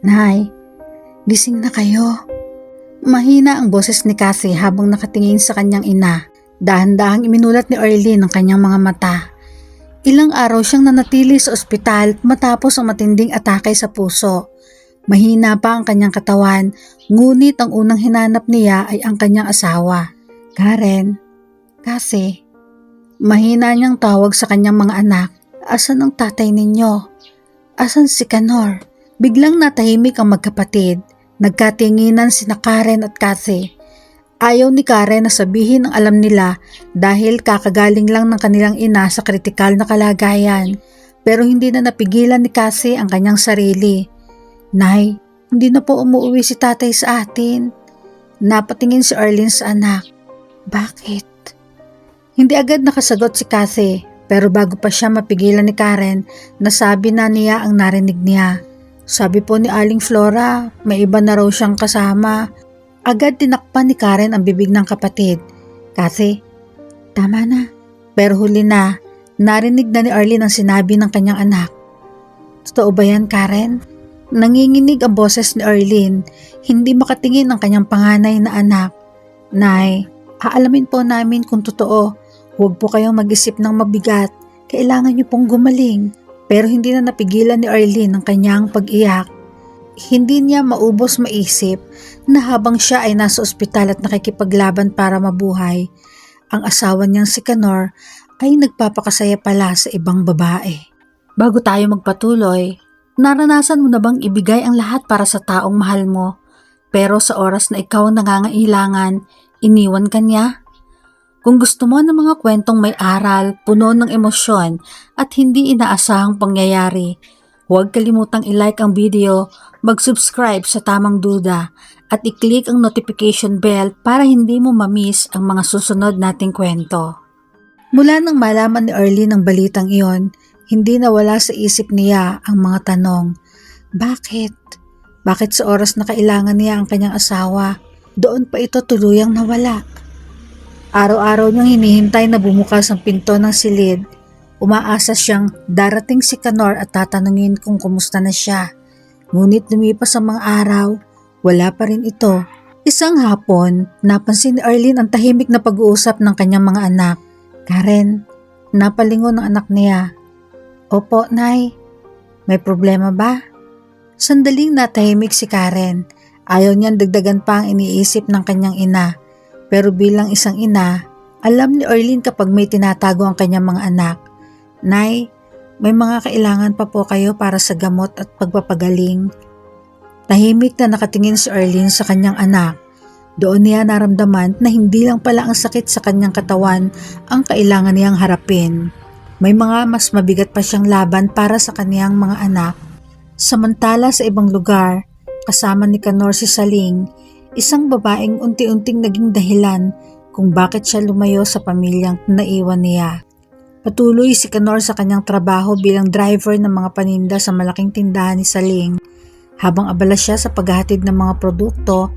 Nay, gising na kayo. Mahina ang boses ni Cassie habang nakatingin sa kanyang ina. Dahan-dahang iminulat ni Arlene ang kanyang mga mata. Ilang araw siyang nanatili sa ospital matapos ang matinding atake sa puso. Mahina pa ang kanyang katawan, ngunit ang unang hinanap niya ay ang kanyang asawa. Karen, Cassie, mahina niyang tawag sa kanyang mga anak. Asan ang tatay ninyo? Asan si Canor? Biglang natahimik ang magkapatid. Nagkatinginan sina Karen at Cassie. Ayaw ni Karen na sabihin ang alam nila dahil kakagaling lang ng kanilang ina sa kritikal na kalagayan. Pero hindi na napigilan ni Cassie ang kanyang sarili. Nay, hindi na po umuwi si tatay sa atin. Napatingin si Arlene sa anak. Bakit? Hindi agad nakasagot si Cassie, pero bago pa siya mapigilan ni Karen, nasabi na niya ang narinig niya. Sabi po ni Aling Flora, may iba na raw siyang kasama. Agad tinakpan ni Karen ang bibig ng kapatid. Kasi, tama na. Pero huli na, narinig na ni Arlene ang sinabi ng kanyang anak. Totoo ba yan, Karen? Nanginginig ang boses ni Arlene, hindi makatingin ang kanyang panganay na anak. Nay, aalamin po namin kung totoo. Huwag po kayong mag-isip ng mabigat. Kailangan niyo pong gumaling. Pero hindi na napigilan ni Arlene ang kanyang pag-iyak. Hindi niya maubos maisip na habang siya ay nasa ospital at nakikipaglaban para mabuhay, ang asawa niyang si Canor ay nagpapakasaya pala sa ibang babae. Bago tayo magpatuloy, naranasan mo na bang ibigay ang lahat para sa taong mahal mo, pero sa oras na ikaw nangangailangan, iniwan ka niya? Kung gusto mo ng mga kwentong may aral, puno ng emosyon at hindi inaasahang pangyayari, huwag kalimutang i-like ang video, mag-subscribe sa Tamang Duda at i-click ang notification bell para hindi mo ma-miss ang mga susunod nating kwento. Mula nang malaman ni Arlene ang balitang iyon, hindi nawala sa isip niya ang mga tanong. Bakit? Bakit sa oras na kailangan niya ang kanyang asawa, doon pa ito tuluyang nawala? Araw-araw niyang hinihintay na bumukas ang pinto ng silid. Umaasa siyang darating si Canor at tatanungin kung kumusta na siya. Ngunit lumipas ang mga araw, wala pa rin ito. Isang hapon, napansin ni Arlene ang tahimik na pag-uusap ng kanyang mga anak. Karen, napalingon ang anak niya. Opo, Nay. May problema ba? Sandaling natahimik si Karen. Ayaw niyang dagdagan pa ang iniisip ng kanyang ina. Pero bilang isang ina, alam ni Arlene kapag may tinatago ang kanyang mga anak. Nay, may mga kailangan pa po kayo para sa gamot at pagpapagaling. Tahimik na nakatingin si Arlene sa kanyang anak. Doon niya naramdaman na hindi lang pala ang sakit sa kanyang katawan ang kailangan niyang harapin. May mga mas mabigat pa siyang laban para sa kanyang mga anak. Samantala sa ibang lugar, kasama ni Canor si Saling, isang babaeng unti-unting naging dahilan kung bakit siya lumayo sa pamilyang naiwan niya. Patuloy si Canor sa kanyang trabaho bilang driver ng mga paninda sa malaking tindahan ni Saling. Habang abala siya sa paghahatid ng mga produkto,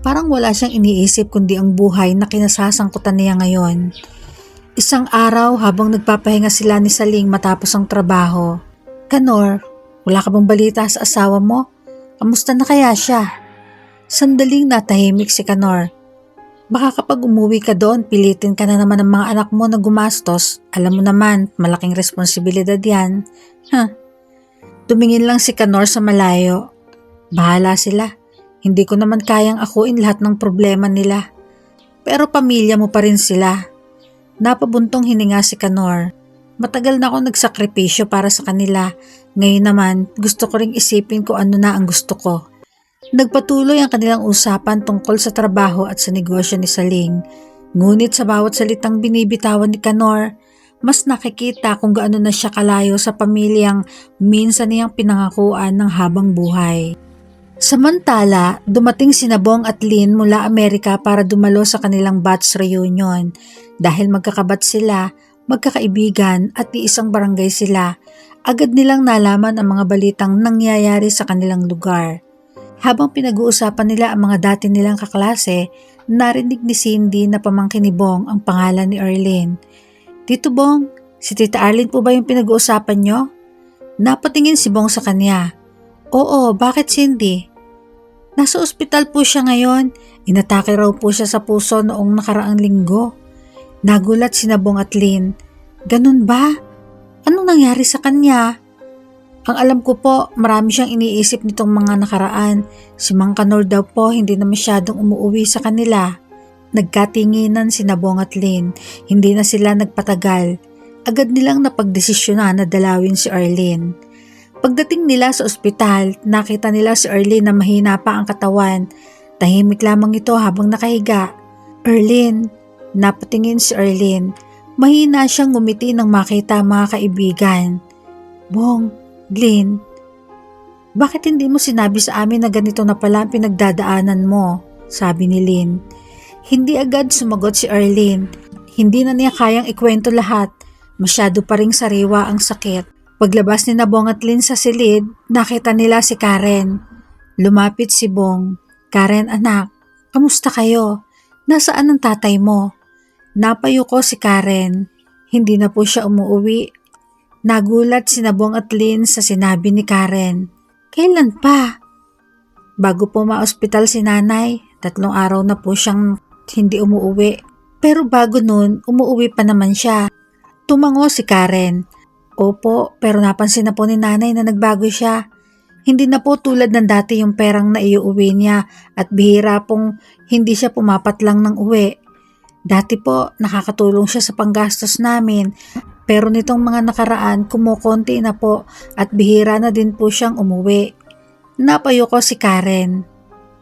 parang wala siyang iniisip kundi ang buhay na kinasasangkutan niya ngayon. Isang araw habang nagpapahinga sila ni Saling matapos ang trabaho, Canor, wala ka bang balita sa asawa mo? Kamusta na kaya siya? Sandaling natahimik si Canor. Baka kapag umuwi ka doon, pilitin ka na naman ng mga anak mo na gumastos. Alam mo naman, malaking responsibilidad yan. Tumingin lang si Canor sa malayo. Bahala sila. Hindi ko naman kayang akuin lahat ng problema nila. Pero pamilya mo pa rin sila. Napabuntong hininga si Canor. Matagal na ako nagsakripisyo para sa kanila. Ngayon naman, gusto ko ring isipin kung ano na ang gusto ko. Nagpatuloy ang kanilang usapan tungkol sa trabaho at sa negosyo ni Saling. Ngunit sa bawat salitang binibitawan ni Canor, mas nakikita kung gaano na siya kalayo sa pamilyang minsan niyang pinangakuan ng habang buhay. Samantala, dumating sina Bong at Lynn mula Amerika para dumalo sa kanilang batch reunion. Dahil magkakabat sila, magkakaibigan at iisang barangay sila, agad nilang nalaman ang mga balitang nangyayari sa kanilang lugar. Habang pinag-uusapan nila ang mga dati nilang kaklase, narinig ni Cindy na pamangkin ni Bong ang pangalan ni Arlene. Tito Bong, si Tita Arlene po ba yung pinag-uusapan nyo? Napatingin si Bong sa kanya. Oo, bakit Cindy? Nasa ospital po siya ngayon. Inatake raw po siya sa puso noong nakaraang linggo. Nagulat si Bong at Lynn. Ganun ba? Anong nangyari sa kanya? Ang alam ko po, marami siyang iniisip nitong mga nakaraan. Si Mang Kanor daw po hindi na masyadong umuwi sa kanila. Nagkatinginan si Bong at Lynn. Hindi na sila nagpatagal. Agad nilang napagdesisyonan na dalawin si Arlene. Pagdating nila sa ospital, nakita nila si Arlene na mahina pa ang katawan. Tahimik lamang ito habang nakahiga. Arlene, napatingin si Arlene. Mahina siyang ngumiti nang makita ang mga kaibigan. Bong, Lynn, bakit hindi mo sinabi sa amin na ganito na pala ang pinagdadaanan mo? Sabi ni Lynn. Hindi agad sumagot si Arlene. Hindi na niya kayang ikwento lahat. Masyado pa ring sariwa ang sakit. Paglabas ni Bong at Lynn sa silid, nakita nila si Karen. Lumapit si Bong. Karen anak, kamusta kayo? Nasaan ang tatay mo? Napayuko si Karen. Hindi na po siya umuwi. Nagulat si Bong at Lynn sa sinabi ni Karen. Kailan pa? Bago po ma-ospital si nanay, 3 araw na po siyang hindi umuwi. Pero bago nun, umuwi pa naman siya. Tumango si Karen. Opo, pero napansin na po ni nanay na nagbago siya. Hindi na po tulad ng dati yung perang na iuwi niya at bihira pong hindi siya pumapatlang ng uwi. Dati po, nakakatulong siya sa panggastos namin, pero nitong mga nakaraan kumukonti na po at bihira na din po siyang umuwi. Napayuko si Karen.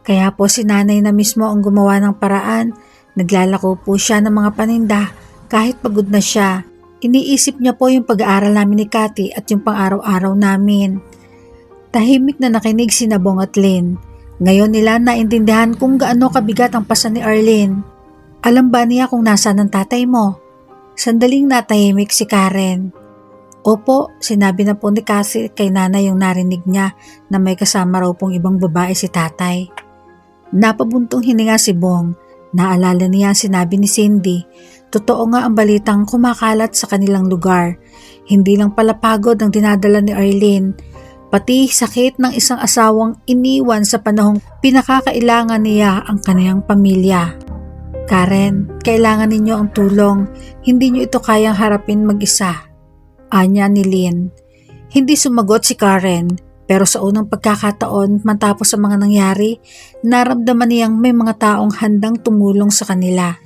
Kaya po si nanay na mismo ang gumawa ng paraan. Naglalako po siya ng mga paninda kahit pagod na siya. Iniisip niya po yung pag-aaral namin ni Cathy at yung pang-araw-araw namin. Tahimik na nakinig si Bong at Lynn. Ngayon nila naintindihan kung gaano kabigat ang pasa ni Arlene. Alam ba niya kung nasaan ang tatay mo? Sandaling natahimik si Karen. Opo, sinabi na po ni Cathy kay nanay yung narinig niya na may kasama raw pong ibang babae si tatay. Napabuntong hininga si Bong. Naalala niya ang sinabi ni Cindy. Totoo nga ang balitang kumakalat sa kanilang lugar. Hindi lang pala pagod ang dinadala ni Arlene, pati sakit ng isang asawang iniwan sa panahong pinakakailangan niya ang kaniyang pamilya. Karen, kailangan ninyo ang tulong. Hindi nyo ito kayang harapin mag-isa. Anya ni Lynn. Hindi sumagot si Karen, pero sa unang pagkakataon matapos sa mga nangyari, naramdaman niyang may mga taong handang tumulong sa kanila.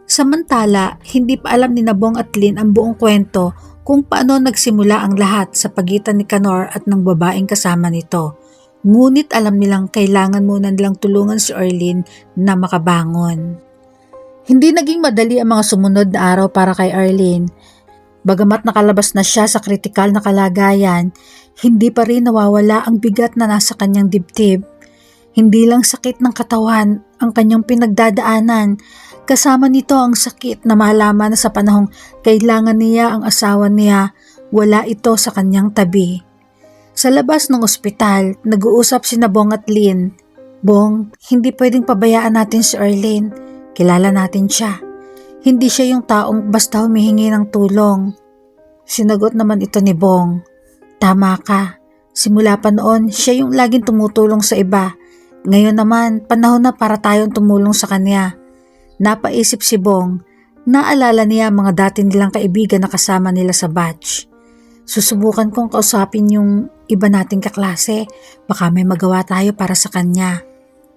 Samantala, hindi pa alam ni Bong at Lynn ang buong kwento kung paano nagsimula ang lahat sa pagitan ni Kanor at ng babaeng kasama nito. Ngunit alam nilang kailangan muna nilang tulungan si Arlene na makabangon. Hindi naging madali ang mga sumunod na araw para kay Arlene. Bagamat nakalabas na siya sa kritikal na kalagayan, hindi pa rin nawawala ang bigat na nasa kanyang dibdib. Hindi lang sakit ng katawan ang kanyang pinagdadaanan, kasama nito ang sakit na malaman na sa panahong kailangan niya ang asawa niya, wala ito sa kanyang tabi. Sa labas ng ospital, nag-uusap si Bong at Lynn. Bong, hindi pwedeng pabayaan natin si Arlene. Kilala natin siya. Hindi siya yung taong basta humihingi ng tulong. Sinagot naman ito ni Bong. Tama ka. Simula pa noon, siya yung laging tumutulong sa iba. Ngayon naman, panahon na para tayong tumulong sa kanya. Napaisip si Bong. Naalala niya mga dati nilang kaibigan na kasama nila sa batch. Susubukan kong kausapin yung iba nating kaklase. Baka may magawa tayo para sa kanya.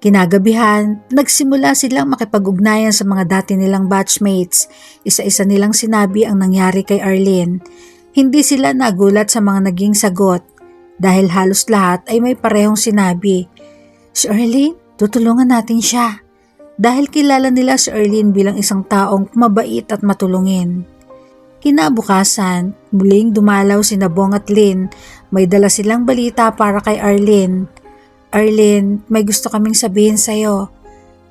Kinagabihan, nagsimula silang makipag-ugnayan sa mga dati nilang batchmates. Isa-isa nilang sinabi ang nangyari kay Arlene. Hindi sila nagulat sa mga naging sagot dahil halos lahat ay may parehong sinabi. Si Arlene, tutulungan natin siya. Dahil kilala nila si Arlene bilang isang taong mabait at matulungin. Kinabukasan, muling dumalaw si Bong at Lynn. May dala silang balita para kay Arlene. Arlene, may gusto kaming sabihin sa'yo.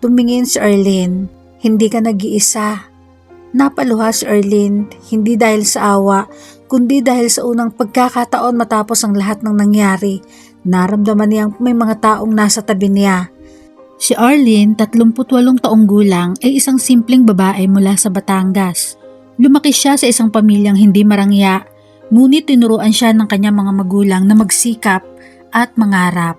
Tumingin si Arlene. Hindi ka nag-iisa. Napaluha si Arlene, hindi dahil sa awa, kundi dahil sa unang pagkakataon matapos ang lahat ng nangyari. Naramdaman niyang may mga taong nasa tabi niya. Si Arlene, 38 taong gulang, ay isang simpleng babae mula sa Batangas. Lumaki siya sa isang pamilyang hindi marangya, ngunit tinuruan siya ng kanyang mga magulang na magsikap at mangarap.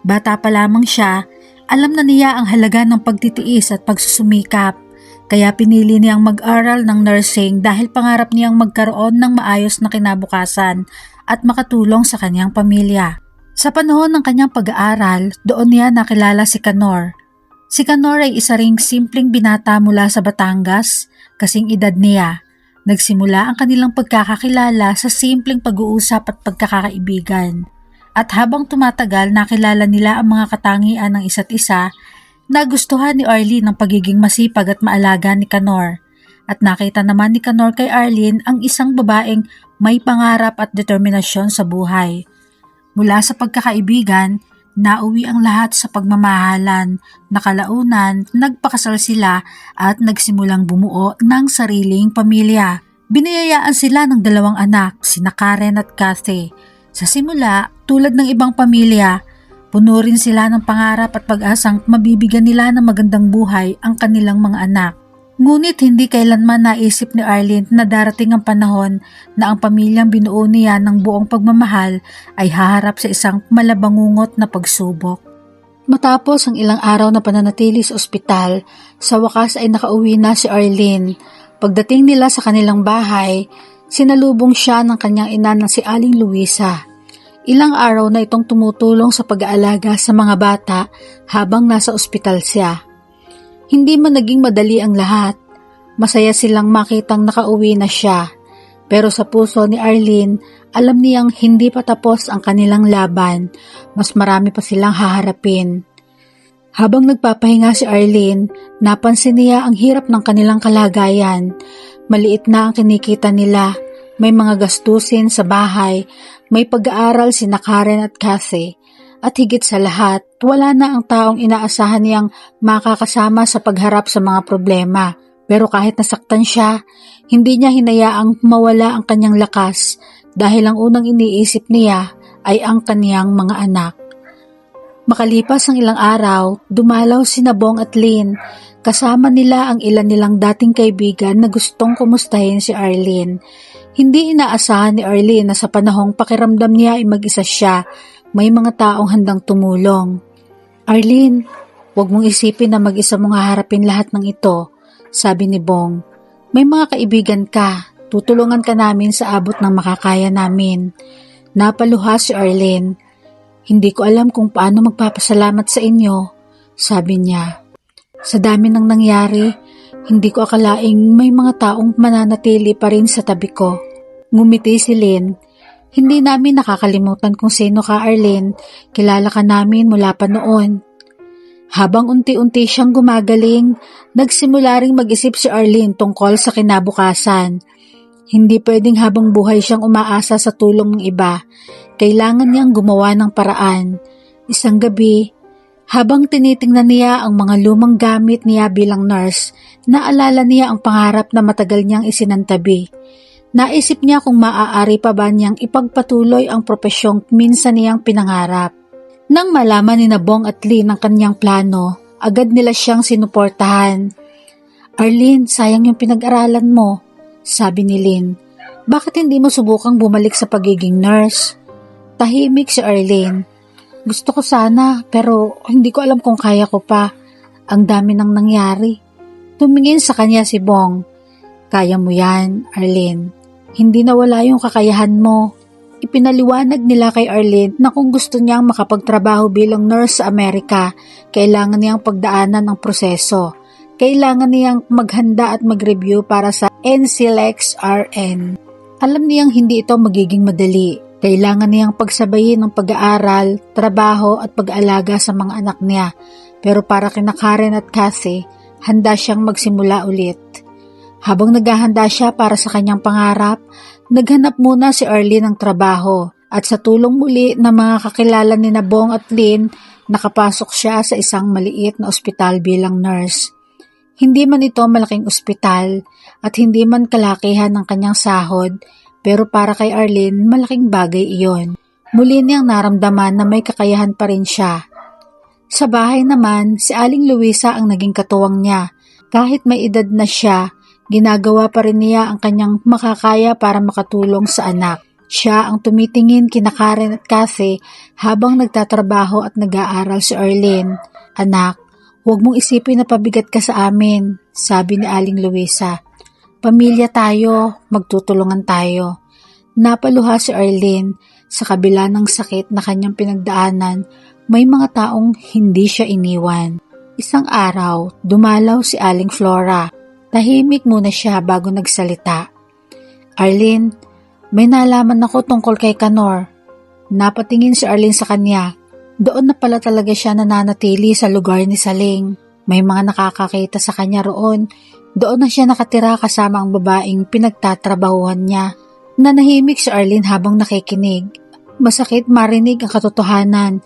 Bata pa lamang siya, alam na niya ang halaga ng pagtitiis at pagsusumikap. Kaya pinili niyang mag-aral ng nursing dahil pangarap niyang magkaroon ng maayos na kinabukasan at makatulong sa kanyang pamilya. Sa panahon ng kanyang pag-aaral, doon niya nakilala si Canor. Si Canor ay isa ring simpleng binata mula sa Batangas, kasing edad niya. Nagsimula ang kanilang pagkakakilala sa simpleng pag-uusap at pagkakaibigan. At habang tumatagal, nakilala nila ang mga katangian ng isa't isa. Nagustuhan ni Arlene ang pagiging masipag at maalaga ni Canor. At nakita naman ni Canor kay Arlene ang isang babaeng may pangarap at determinasyon sa buhay. Mula sa pagkakaibigan, nauwi ang lahat sa pagmamahalan. Nakalaunan, nagpakasal sila at nagsimulang bumuo ng sariling pamilya. Biniyayaan sila ng 2 anak, sina Karen at Kathy. Sa simula, tulad ng ibang pamilya, puno rin sila ng pangarap at pag-asang mabibigyan nila ng magandang buhay ang kanilang mga anak. Ngunit hindi kailanman naisip ni Arlene na darating ang panahon na ang pamilyang binuo niya ng buong pagmamahal ay haharap sa isang malabangungot na pagsubok. Matapos ang ilang araw na pananatili sa ospital, sa wakas ay nakauwi na si Arlene. Pagdating nila sa kanilang bahay, sinalubong siya ng kanyang ina na si Aling Luisa. Ilang araw na itong tumutulong sa pag-aalaga sa mga bata habang nasa ospital siya. Hindi man naging madali ang lahat. Masaya silang makitang nakauwi na siya. Pero sa puso ni Arlene, alam niyang hindi pa tapos ang kanilang laban. Mas marami pa silang haharapin. Habang nagpapahinga si Arlene, napansin niya ang hirap ng kanilang kalagayan. Maliit na ang kinikita nila. May mga gastusin sa bahay, may pag-aaral sina Karen at Kathy, at higit sa lahat, wala na ang taong inaasahan niyang makakasama sa pagharap sa mga problema. Pero kahit nasaktan siya, hindi niya hinayaang mawala ang kanyang lakas dahil ang unang iniisip niya ay ang kaniyang mga anak. Makalipas ang ilang araw, dumalaw sina Bong at Lynn. Kasama nila ang ilan nilang dating kaibigan na gustong kumustahin si Arlene. Hindi inaasahan ni Arlene na sa panahong pakiramdam niya ay mag-isa siya, may mga taong handang tumulong. Arlene, huwag mong isipin na mag-isa mong haharapin lahat ng ito, sabi ni Bong. May mga kaibigan ka, tutulungan ka namin sa abot ng makakaya namin. Napaluha si Arlene. Hindi ko alam kung paano magpapasalamat sa inyo, sabi niya. Sa dami ng nangyari, hindi ko akalaing may mga taong mananatili pa rin sa tabi ko. Ngumiti si Lynn. Hindi namin nakakalimutan kung sino ka, Arlene. Kilala ka namin mula pa noon. Habang unti-unti siyang gumagaling, nagsimula ring mag-isip si Arlene tungkol sa kinabukasan. Hindi pwedeng habang buhay siyang umaasa sa tulong ng iba. Kailangan niyang gumawa ng paraan. Isang gabi, habang tinitingnan niya ang mga lumang gamit niya bilang nurse, naalala niya ang pangarap na matagal niyang isinantabi. Naisip niya kung maaari pa ba niyang ipagpatuloy ang propesyong minsan niyang pinangarap. Nang malaman ni Bong at Lynn ang kanyang plano, agad nila siyang sinuportahan. Arlene, sayang yung pinag-aralan mo, sabi ni Lynn. Bakit hindi mo subukang bumalik sa pagiging nurse? Tahimik si Arlene. Gusto ko sana, pero hindi ko alam kung kaya ko pa. Ang dami nang nangyari. Tumingin sa kanya si Bong. Kaya mo yan, Arlene. Hindi nawala yung kakayahan mo. Ipinaliwanag nila kay Arlene na kung gusto niyang makapagtrabaho bilang nurse sa Amerika, kailangan niyang pagdaanan ng proseso. Kailangan niyang maghanda at mag-review para sa NCLEX-RN. Alam niyang hindi ito magiging madali. Kailangan niyang pagsabayin ng pag-aaral, trabaho at pag-alaga sa mga anak niya. Pero para kina Karen at Kathy, handa siyang magsimula ulit. Habang naghahanda siya para sa kanyang pangarap, naghanap muna si Arlene ng trabaho at sa tulong muli ng mga kakilala ni Bong at Lynn, nakapasok siya sa isang maliit na ospital bilang nurse. Hindi man ito malaking ospital at hindi man kalakihan ng kanyang sahod, pero para kay Arlene, malaking bagay iyon. Muli niyang naramdaman na may kakayahan pa rin siya. Sa bahay naman, si Aling Luisa ang naging katuwang niya. Kahit may edad na siya, ginagawa pa rin niya ang kanyang makakaya para makatulong sa anak. Siya ang tumitingin kina Karen at Cassie habang nagtatrabaho at nag-aaral si Arlene. Anak, huwag mong isipin na pabigat ka sa amin, sabi ni Aling Luisa. Pamilya tayo, magtutulungan tayo. Napaluha si Arlene. Sa kabila ng sakit na kanyang pinagdaanan, may mga taong hindi siya iniwan. Isang araw, dumalaw si Aling Flora. Tahimik muna siya bago nagsalita. Arlene, may nalaman ako tungkol kay Kanor. Napatingin si Arlene sa kanya. Doon na pala talaga siya nananatili sa lugar ni Saling. May mga nakakakita sa kanya roon. Doon na siya nakatira kasama ang babaeng pinagtatrabahuhan niya. Nanahimik si Arlene habang nakikinig. Masakit marinig ang katotohanan.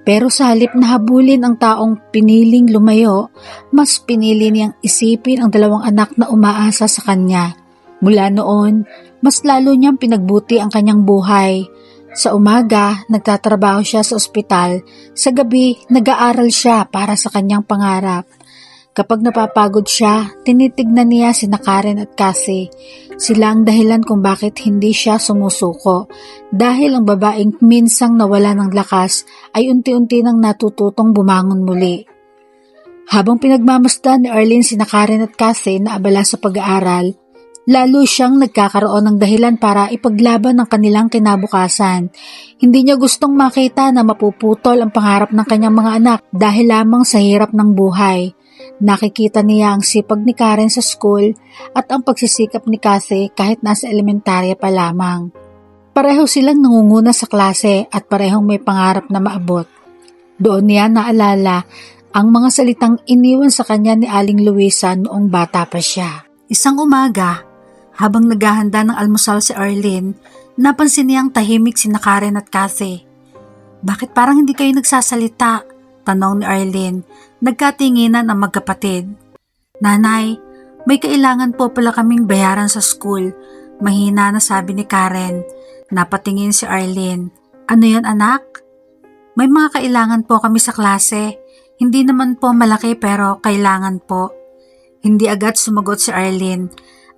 Pero sa halip na habulin ang taong piniling lumayo, mas pinili niyang isipin ang dalawang anak na umaasa sa kanya. Mula noon, mas lalo niyang pinagbuti ang kanyang buhay. Sa umaga, nagtatrabaho siya sa ospital. Sa gabi, nag-aaral siya para sa kanyang pangarap. Kapag napapagod siya, tinitignan niya sina Karen at Cassie. Sila ang dahilan kung bakit hindi siya sumusuko. Dahil ang babaeng minsang nawala ng lakas ay unti-unti nang natututong bumangon muli. Habang pinagmamasdan ni Arlene sina Karen at Cassie na abala sa pag-aaral, lalo siyang nagkakaroon ng dahilan para ipaglaban ang kanilang kinabukasan. Hindi niya gustong makita na mapuputol ang pangarap ng kanyang mga anak dahil lamang sa hirap ng buhay. Nakikita niya ang sipag ni Karen sa school at ang pagsisikap ni Cassie kahit nasa elementarya pa lamang. Pareho silang nangunguna sa klase at parehong may pangarap na maabot. Doon niya naalala ang mga salitang iniwan sa kanya ni Aling Luisa noong bata pa siya. Isang umaga, habang naghahanda ng almusal si Arlene, napansin niyang tahimik sina Karen at Cassie. Bakit parang hindi kayo nagsasalita? Tanong ni Arlene. Nagkatinginan ang magkapatid. Nanay, may kailangan po pala kaming bayaran sa school. Mahina na sabi ni Karen. Napatingin si Arlene. Ano yon anak? May mga kailangan po kami sa klase. Hindi naman po malaki pero kailangan po. Hindi agad sumagot si Arlene.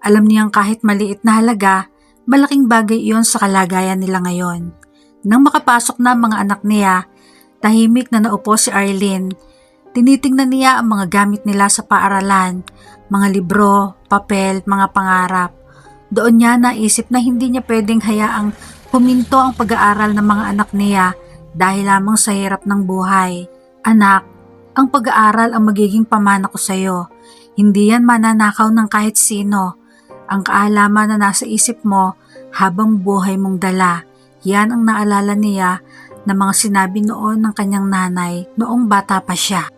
Alam niyang kahit maliit na halaga, malaking bagay iyon sa kalagayan nila ngayon. Nang makapasok na ang mga anak niya, tahimik na naupo si Arlene. Tinitingnan niya ang mga gamit nila sa paaralan, mga libro, papel, mga pangarap. Doon niya naisip na hindi niya pwedeng hayaang huminto ang pag-aaral ng mga anak niya dahil lamang sa hirap ng buhay. Anak, ang pag-aaral ang magiging pamana ko sa iyo. Hindi yan mananakaw ng kahit sino. Ang kaalaman na nasa isip mo habang buhay mong dala. Yan ang naalala niya na mga sinabi noon ng kanyang nanay noong bata pa siya.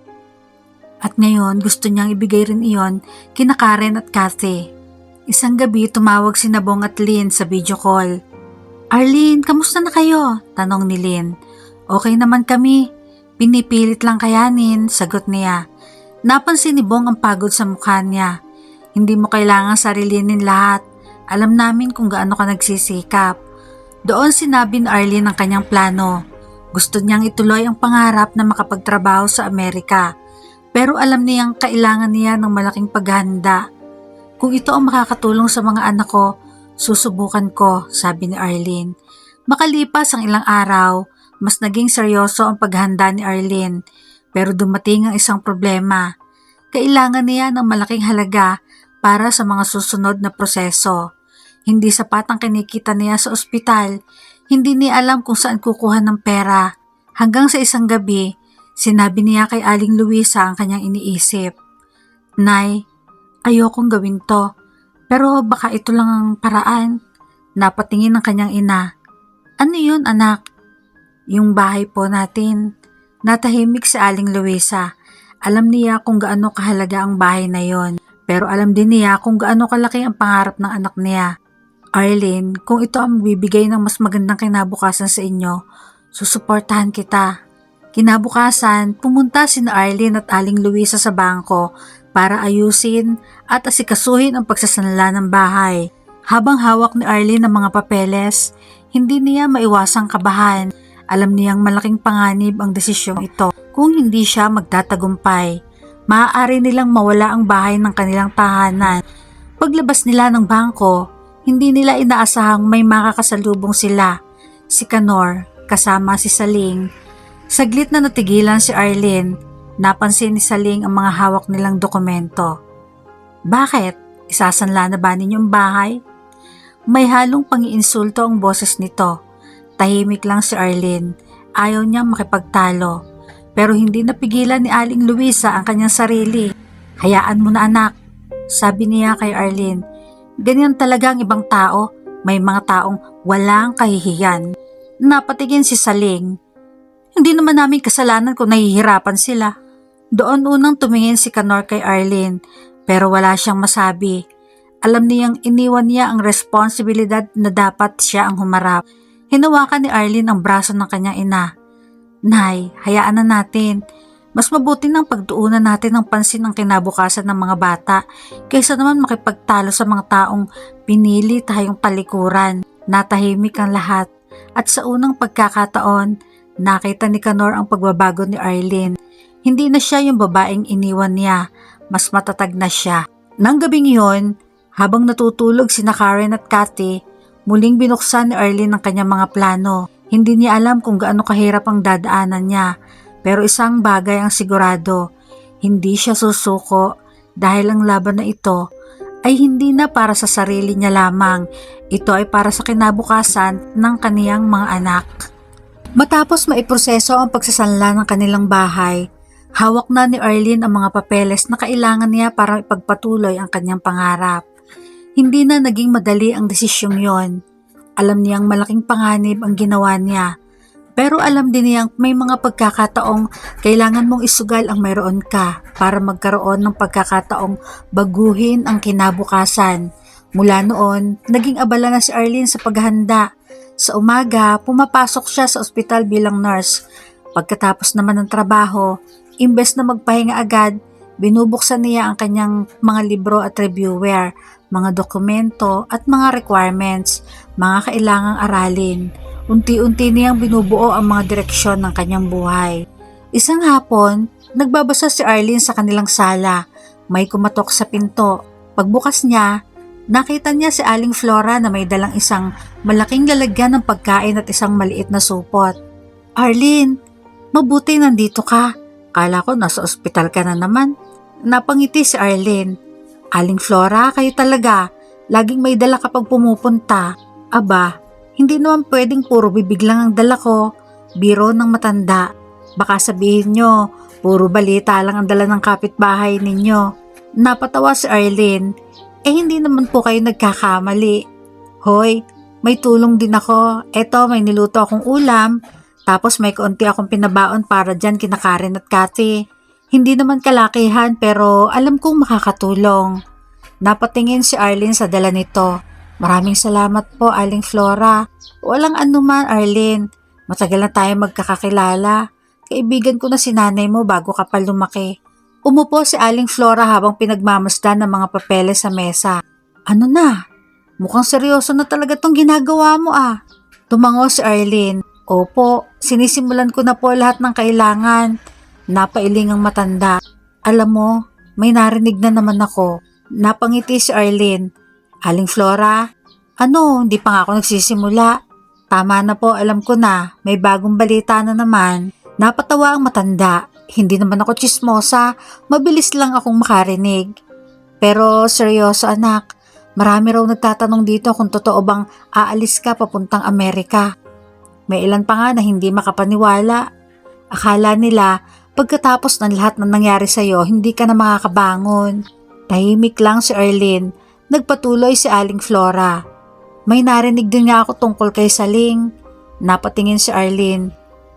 At ngayon gusto niyang ibigay rin iyon kina Karen at Cassie. Isang gabi tumawag si Nabong at Lynn sa video call. Arlene, kamusta na kayo? Tanong ni Lynn. Okay naman kami. Pinipilit lang kayanin, sagot niya. Napansin ni Bong ang pagod sa mukha niya. Hindi mo kailangang sarilinin lahat. Alam namin kung gaano ka nagsisikap. Doon sinabi ni Arlene ang kanyang plano. Gusto niyang ituloy ang pangarap na makapagtrabaho sa Amerika. Pero alam niyang kailangan niya ng malaking paghahanda. Kung ito ang makakatulong sa mga anak ko, susubukan ko, sabi ni Arlene. Makalipas ang ilang araw, mas naging seryoso ang paghahanda ni Arlene. Pero dumating ang isang problema. Kailangan niya ng malaking halaga para sa mga susunod na proseso. Hindi sapat ang kinikita niya sa ospital. Hindi niya alam kung saan kukuha ng pera. Hanggang sa isang gabi, sinabi niya kay Aling Luisa ang kanyang iniisip. Nay, ayokong gawin to. Pero baka ito lang ang paraan. Napatingin ang kanyang ina. Ano yun, anak? Yung bahay po natin. Natahimik si Aling Luisa. Alam niya kung gaano kahalaga ang bahay na yon. Pero alam din niya kung gaano kalaki ang pangarap ng anak niya. Arlene, kung ito ang bibigay ng mas magandang kinabukasan sa inyo, susuportahan kita. Kinabukasan, pumunta sina Arlene at Aling Luisa sa bangko para ayusin at asikasuhin ang pagsasanla ng bahay. Habang hawak ni Arlene ang mga papeles, hindi niya maiwasang kabahan. Alam niyang malaking panganib ang desisyong ito. Kung hindi siya magtatagumpay, maaari nilang mawala ang bahay ng kanilang tahanan. Paglabas nila ng bangko, Hindi nila inaasahang may makakasalubong sila, si Kanor kasama si Saling. Saglit na natigilan si Arlene. Napansin ni Saling ang mga hawak nilang dokumento. Bakit? Isasanla na ba ninyong bahay? May halong pangiinsulto ang boses nito. Tahimik lang si Arlene. Ayaw niyang makipagtalo. Pero hindi napigilan ni Aling Luisa ang kanyang sarili. Hayaan mo na anak, sabi niya kay Arlene. Ganyan talaga ang ibang tao. May mga taong walang kahihiyan. Napatigin si Saling. Hindi naman namin kasalanan kung nahihirapan sila. Doon unang tumingin si Kanor kay Arlene pero wala siyang masabi. Alam niyang iniwan niya ang responsibilidad na dapat siya ang humarap. Hinawakan ni Arlene ang braso ng kanyang ina. Nay, hayaan na natin. Mas mabuti nang pagtuunan natin ng pansin ang kinabukasan ng mga bata kaysa naman makipagtalo sa mga taong pinili tayong talikuran. Natahimik ang lahat at sa unang pagkakataon, nakita ni Kanor ang pagbabago ni Arlene. Hindi na siya yung babaeng iniwan niya, mas matatag na siya. Nang gabing yun, habang natutulog sina Karen at Cathy, muling binuksan ni Arlene ang kanyang mga plano. Hindi niya alam kung gaano kahirap ang dadaanan niya, pero isang bagay ang sigurado, hindi siya susuko dahil ang laban na ito ay hindi na para sa sarili niya lamang, ito ay para sa kinabukasan ng kaniyang mga anak. Matapos maiproseso ang pagsasanla ng kanilang bahay, hawak na ni Arlene ang mga papeles na kailangan niya para ipagpatuloy ang kanyang pangarap. Hindi na naging madali ang desisyong yon. Alam niyang malaking panganib ang ginawa niya, pero alam din niyang may mga pagkakataong kailangan mong isugal ang mayroon ka para magkaroon ng pagkakataong baguhin ang kinabukasan. Mula noon, naging abala na si Arlene sa paghahanda. Sa umaga, pumapasok siya sa ospital bilang nurse. Pagkatapos naman ng trabaho, imbes na magpahinga agad, binubuksan niya ang kanyang mga libro at reviewer, mga dokumento at mga requirements, mga kailangang aralin. Unti-unti niyang binubuo ang mga direksyon ng kanyang buhay. Isang hapon, nagbabasa si Arlene sa kanilang sala. May kumatok sa pinto. Pagbukas niya, nakita niya si Aling Flora na may dalang isang malaking lalagyan ng pagkain at isang maliit na supot. Arlene, mabuti nandito ka. Kala ko nasa ospital ka na naman. Napangiti si Arlene. Aling Flora, kayo talaga. Laging may dala kapag pumupunta. Aba, hindi naman pwedeng puro bibig lang ang dala ko. Biro ng matanda. Baka sabihin nyo, puro balita lang ang dala ng kapitbahay ninyo. Napatawa si Arlene. Hindi naman po kayo nagkakamali. Hoy, may tulong din ako. Eto, may niluto akong ulam. Tapos may kaunti akong pinabaon para dyan kina Karen at Cathy. Hindi naman kalakihan pero alam kong makakatulong. Napatingin si Arlene sa dala nito. Maraming salamat po, Aling Flora. Walang anuman, Arlene. Matagal na tayo magkakakilala. Kaibigan ko na si nanay mo bago ka pa lumaki. Umupo si Aling Flora habang pinagmamasdan ng mga papeles sa mesa. Ano na? Mukhang seryoso na talaga tong ginagawa mo ah. Tumango si Arlene. Opo, sinisimulan ko na po lahat ng kailangan. Napailing ang matanda. Alam mo, may narinig na naman ako. Napangiti si Arlene. Aling Flora, ano, hindi pa nga ako nagsisimula. Tama na po, alam ko na. May bagong balita na naman. Napatawa ang matanda. Hindi naman ako tsismosa. Mabilis lang akong makarinig. Pero seryoso anak, marami raw nagtatanong dito kung totoo bang aalis ka papuntang Amerika. May ilan pa nga na hindi makapaniwala. Akala nila, pagkatapos ng lahat na nangyari sa'yo, hindi ka na makakabangon. Tahimik lang si Arlene. Nagpatuloy si Aling Flora. May narinig din nga ako tungkol kay Saling. Napatingin si Arlene.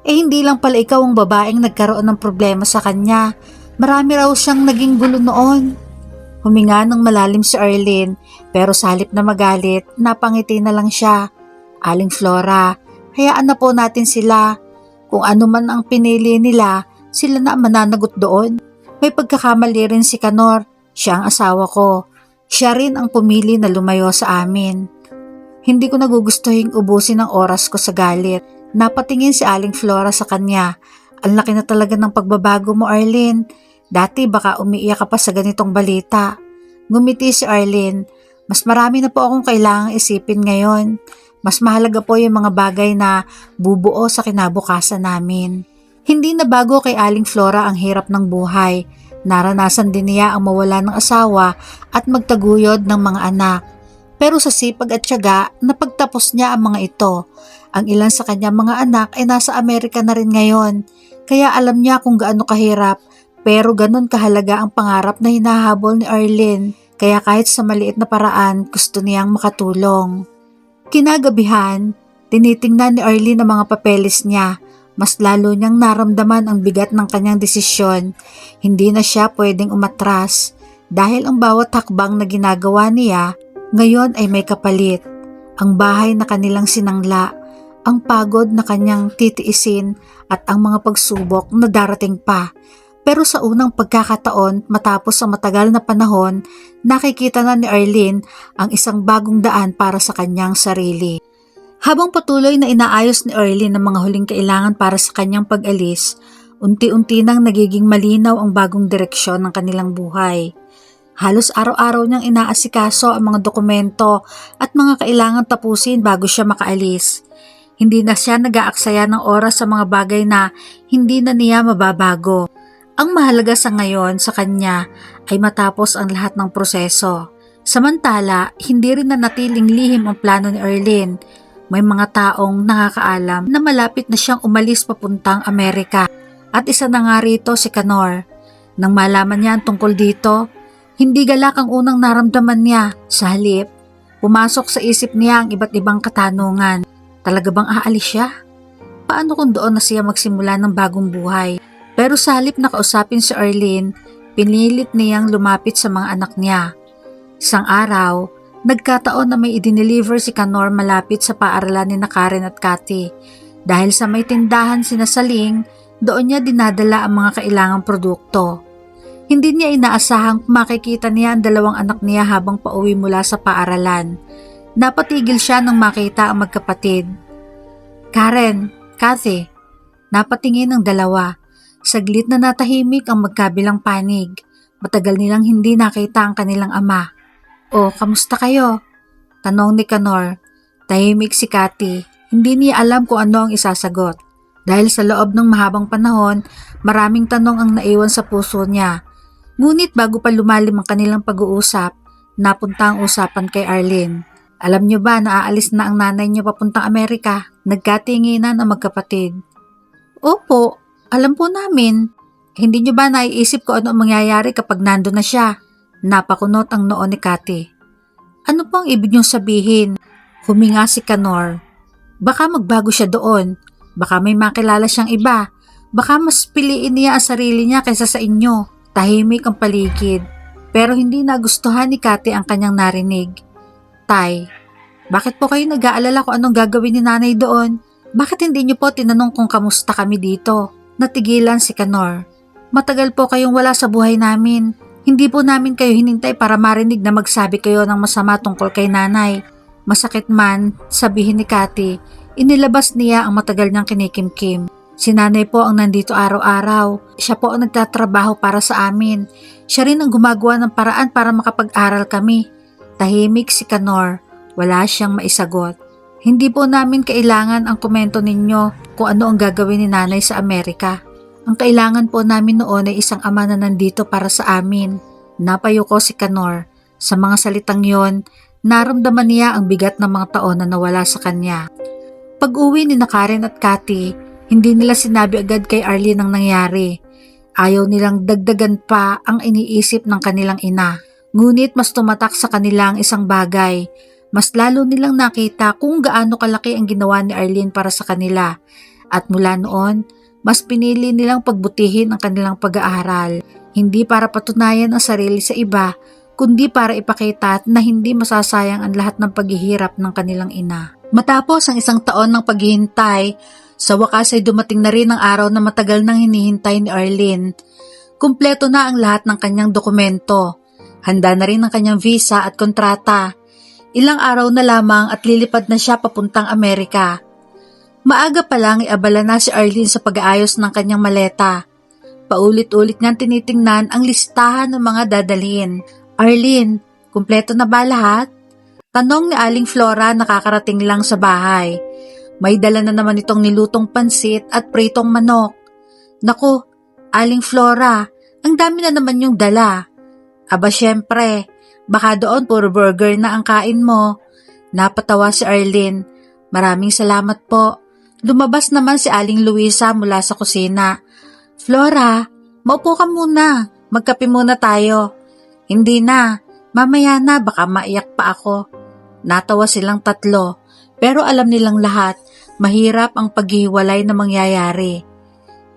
Hindi lang pala ikaw ang babaeng nagkaroon ng problema sa kanya. Marami raw siyang naging gulo noon. Huminga ng malalim si Arlene, pero sa halip na magalit, napangiti na lang siya. Aling Flora, hayaan na po natin sila. Kung ano man ang pinili nila, sila na mananagot doon. May pagkakamali rin si Kanor. Siya ang asawa ko. Siya rin ang pumili na lumayo sa amin. Hindi ko nagugustuhin ubusin ang oras ko sa galit. Napatingin si Aling Flora sa kanya. Ang laki na talaga ng pagbabago mo, Arlene. Dati baka umiiyak ka pa sa ganitong balita. Ngumiti si Arlene. Mas marami na po akong kailangang isipin ngayon. Mas mahalaga po yung mga bagay na bubuo sa kinabukasan namin. Hindi na bago kay Aling Flora ang hirap ng buhay. Naranasan din niya ang mawala ng asawa at magtaguyod ng mga anak. Pero sa sipag at tiyaga, napagtapos niya ang mga ito. Ang ilan sa kanyang mga anak ay nasa Amerika na rin ngayon. Kaya alam niya kung gaano kahirap, pero ganon kahalaga ang pangarap na hinahabol ni Arlene. Kaya kahit sa maliit na paraan, gusto niyang makatulong. Kinagabihan, tinitingnan ni Arlene ang mga papeles niya. Mas lalo niyang naramdaman ang bigat ng kanyang desisyon. Hindi na siya pwedeng umatras dahil ang bawat hakbang na ginagawa niya ngayon ay may kapalit. Ang bahay na kanilang sinangla, ang pagod na kanyang titiisin at ang mga pagsubok na darating pa. Pero sa unang pagkakataon matapos ang matagal na panahon, nakikita na ni Arlene ang isang bagong daan para sa kanyang sarili. Habang patuloy na inaayos ni Arlene ang mga huling kailangan para sa kanyang pag-alis, unti-unti nang nagiging malinaw ang bagong direksyon ng kanilang buhay. Halos araw-araw niyang inaasikaso ang mga dokumento at mga kailangan tapusin bago siya makaalis. Hindi na siya nag-aaksaya ng oras sa mga bagay na hindi na niya mababago. Ang mahalaga sa ngayon sa kanya ay matapos ang lahat ng proseso. Samantala, hindi rin nanatiling lihim ang plano ni Arlene. May mga taong nakakaalam na malapit na siyang umalis papuntang Amerika. At isa na nga rito si Canor. Nang malaman niya ang tungkol dito, hindi galak ang unang naramdaman niya. Sa halip, pumasok sa isip niya ang iba't ibang katanungan. Talaga bang aalis siya? Paano kung doon na siya magsimula ng bagong buhay? Pero sa halip na kausapin si Arlene, pinilit niyang lumapit sa mga anak niya. Isang araw, nagkataon na may idineliver si Canor malapit sa paaralan ni Karen at Cathy. Dahil sa may tindahan sinasaling, doon niya dinadala ang mga kailangang produkto. Hindi niya inaasahang makikita niya ang dalawang anak niya habang pauwi mula sa paaralan. Napatigil siya nang makita ang magkapatid. Karen, Cathy, napatingin ang dalawa. Saglit na natahimik ang magkabilang panig. Matagal nilang hindi nakita ang kanilang ama. "O, kamusta kayo?" tanong ni Canor. Tahimik si Cathy. Hindi niya alam kung ano ang isasagot. Dahil sa loob ng mahabang panahon, maraming tanong ang naiwan sa puso niya. Ngunit bago pa lumalim ang kanilang pag-uusap, napunta ang usapan kay Arlene. "Alam niyo ba na aalis na ang nanay niyo papuntang Amerika?" Nagkatinginan ang magkapatid. "Opo, alam po namin." "Hindi niyo ba naiisip ko ano ang mangyayari kapag nandun na siya?" Napakunot ang noo ni Cathy. "Ano po ang ibig niyong sabihin?" Huminga si Canor. "Baka magbago siya doon. Baka may makilala siyang iba. Baka mas piliin niya ang sarili niya kaysa sa inyo." Tahimik ang paligid. Pero hindi nagustuhan ni Cathy ang kanyang narinig. "Tay, bakit po kayo nag-aalala kung anong gagawin ni nanay doon? Bakit hindi niyo po tinanong kung kamusta kami dito?" Natigilan si Canor. "Matagal po kayong wala sa buhay namin. Hindi po namin kayo hinintay para marinig na magsabi kayo ng masama tungkol kay nanay." Masakit man, sabihin ni Cathy, inilabas niya ang matagal niyang kinikimkim. "Si nanay po ang nandito araw-araw. Siya po ang nagtatrabaho para sa amin. Siya rin ang gumagawa ng paraan para makapag-aral kami." Tahimik si Canor. Wala siyang maisagot. "Hindi po namin kailangan ang komento ninyo kung ano ang gagawin ni nanay sa Amerika. Ang kailangan po namin noon ay isang ama na nandito para sa amin." Napayuko si Canor. Sa mga salitang yon, naramdaman niya ang bigat ng mga taon na nawala sa kanya. Pag-uwi ni Karen at Cathy, hindi nila sinabi agad kay Arlene ang nangyari. Ayaw nilang dagdagan pa ang iniisip ng kanilang ina. Ngunit mas tumatak sa kanila ang isang bagay. Mas lalo nilang nakita kung gaano kalaki ang ginawa ni Arlene para sa kanila. At mula noon, mas pinili nilang pagbutihin ang kanilang pag-aaral. Hindi para patunayan ang sarili sa iba, kundi para ipakita na hindi masasayang ang lahat ng paghihirap ng kanilang ina. Matapos ang isang taon ng paghihintay, sa wakas ay dumating na rin ang araw na matagal nang hinihintay ni Arlene. Kumpleto na ang lahat ng kanyang dokumento. Handa na rin ang kanyang visa at kontrata. Ilang araw na lamang at lilipad na siya papuntang Amerika. Maaga pa lang iabala na si Arlene sa pag-aayos ng kanyang maleta. Paulit-ulit niyang tinitingnan ang listahan ng mga dadalhin. "Arlene, kumpleto na ba lahat?" Tanong ni Aling Flora nakakarating lang sa bahay. May dala na naman itong nilutong pansit at pritong manok. Naku, Aling Flora, ang dami na naman yung dala. Aba syempre, baka doon puro burger na ang kain mo. Napatawa si Arlene. Maraming salamat po. Lumabas naman si Aling Luisa mula sa kusina. Flora, maupo ka muna. Magkape muna tayo. Hindi na, mamaya na baka maiyak pa ako. Natawa silang tatlo, pero alam nilang lahat, mahirap ang paghiwalay na mangyayari.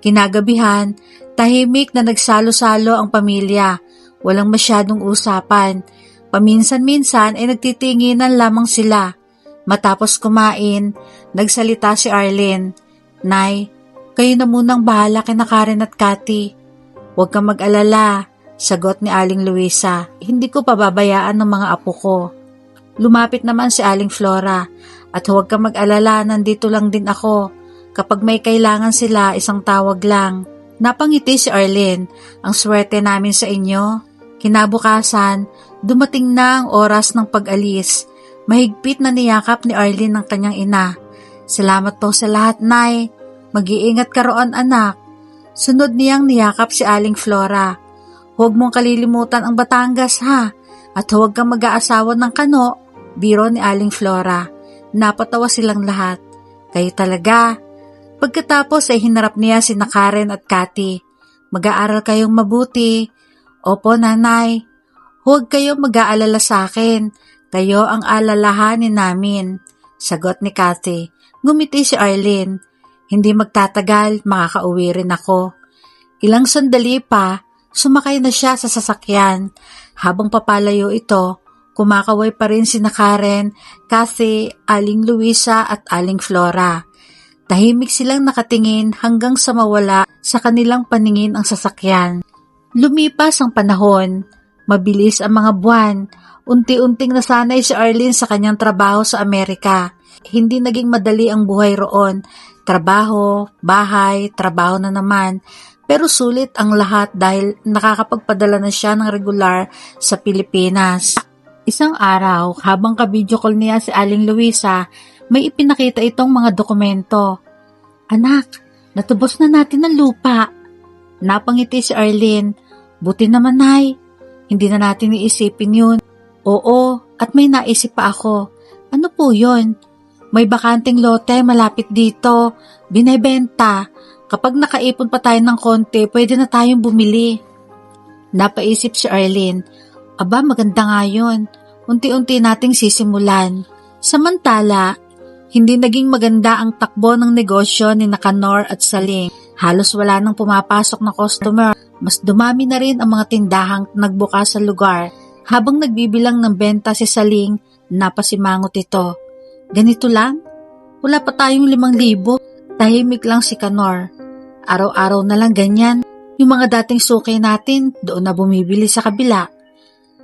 Kinagabihan, tahimik na nagsalo-salo ang pamilya. Walang masyadong usapan. Paminsan-minsan ay nagtitinginan lamang sila. Matapos kumain, nagsalita si Arlene. Nay, kayo na munang bahala kina Karen at Cathy. Huwag kang mag-alala, sagot ni Aling Luisa. Hindi ko pababayaan ng mga apo ko. Lumapit naman si Aling Flora. At huwag kang mag-alala, nandito lang din ako. Kapag may kailangan sila, isang tawag lang. Napangiti si Arlene. Ang swerte namin sa inyo. Kinabukasan, dumating na ang oras ng pag-alis. Mahigpit na niyakap ni Arlene ang kanyang ina. Salamat po sa lahat, Nay. Mag-iingat ka roon, anak. Sunod niyang niyakap si Aling Flora. Huwag mong kalilimutan ang Batangas, ha? At huwag kang mag-aasawa ng kano. Biro ni Aling Flora. Napatawa silang lahat. Kayo talaga. Pagkatapos ay hinarap niya sina Karen at Cathy. Mag-aaral kayong mabuti. Opo, nanay. Huwag kayong mag-aalala sa akin. Kayo ang alalahanin namin. Sagot ni Cathy. Ngumiti si Arlene. Hindi magtatagal, makakauwi rin ako. Ilang sandali pa, sumakay na siya sa sasakyan. Habang papalayo ito, kumakaway pa rin sina Karen, Cathy, Aling Luisa at Aling Flora. Tahimik silang nakatingin hanggang sa mawala sa kanilang paningin ang sasakyan. Lumipas ang panahon. Mabilis ang mga buwan. Unti-unting nasanay si Arlene sa kanyang trabaho sa Amerika. Hindi naging madali ang buhay roon. Trabaho, bahay, trabaho na naman. Pero sulit ang lahat dahil nakakapagpadala na siya ng regular sa Pilipinas. Isang araw, habang ka-video call niya si Aling Luisa, may ipinakita itong mga dokumento. Anak, natubos na natin ang lupa. Napangiti si Arlene. Buti naman, Nay. Hindi na natin iisipin yun. Oo, at may naisip pa ako. Ano po yun? May bakanting lote malapit dito. Binebenta. Kapag nakaipon pa tayo ng konti, pwede na tayong bumili. Napaisip si Arlene. Aba, maganda nga yun. Unti-unti nating sisimulan. Samantala, hindi naging maganda ang takbo ng negosyo ni Nakanor at Saling. Halos wala nang pumapasok na customer. Mas dumami na rin ang mga tindahang nagbukas sa lugar. Habang nagbibilang ng benta si Saling, napasimangot ito. Ganito lang? Wala pa tayong 5,000. Tahimik lang si Kanor. Araw-araw na lang ganyan. Yung mga dating suki natin, doon na bumibili sa kabila.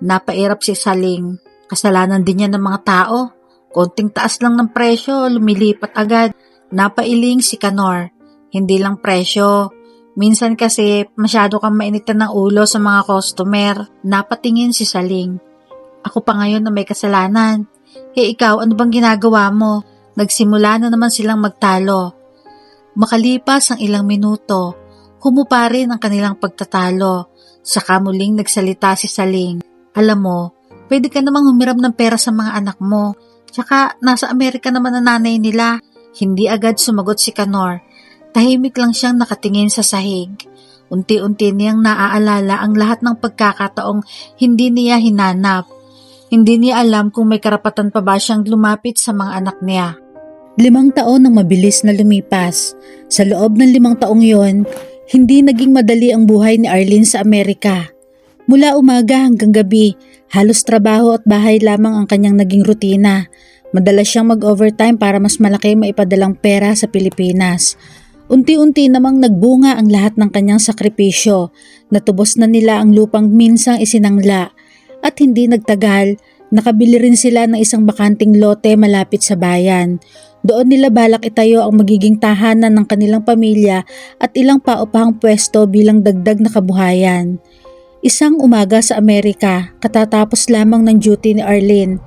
Napairap si Saling. Kasalanan din yan ng mga tao. Konting taas lang ng presyo, lumilipat agad. Napailing si Kanor. Hindi lang presyo. Minsan kasi masyado kang mainitan ng ulo sa mga customer. Napatingin si Saling. Ako pa ngayon na may kasalanan. Ikaw, ano bang ginagawa mo? Nagsimula na naman silang magtalo. Makalipas ang ilang minuto, humupa rin ang kanilang pagtatalo. Saka muling nagsalita si Saling. Alam mo, pwede ka namang humiram ng pera sa mga anak mo. Tsaka nasa Amerika naman ang nanay nila. Hindi agad sumagot si Kanor. Tahimik lang siyang nakatingin sa sahig. Unti-unti niyang naaalala ang lahat ng pagkakataong hindi niya hinanap. Hindi niya alam kung may karapatan pa ba siyang lumapit sa mga anak niya. 5 taon ang mabilis na lumipas. Sa loob ng 5 taong yon, hindi naging madali ang buhay ni Arlene sa Amerika. Mula umaga hanggang gabi, halos trabaho at bahay lamang ang kanyang naging rutina. Madalas siyang mag-overtime para mas malaki maipadalang pera sa Pilipinas. Unti-unti namang nagbunga ang lahat ng kanyang sakripisyo. Natubos na nila ang lupang minsang isinangla. At hindi nagtagal, nakabili rin sila ng isang bakanting lote malapit sa bayan. Doon nila balak itayo ang magiging tahanan ng kanilang pamilya at ilang paupahang pwesto bilang dagdag na kabuhayan. Isang umaga sa Amerika, katatapos lamang ng duty ni Arlene.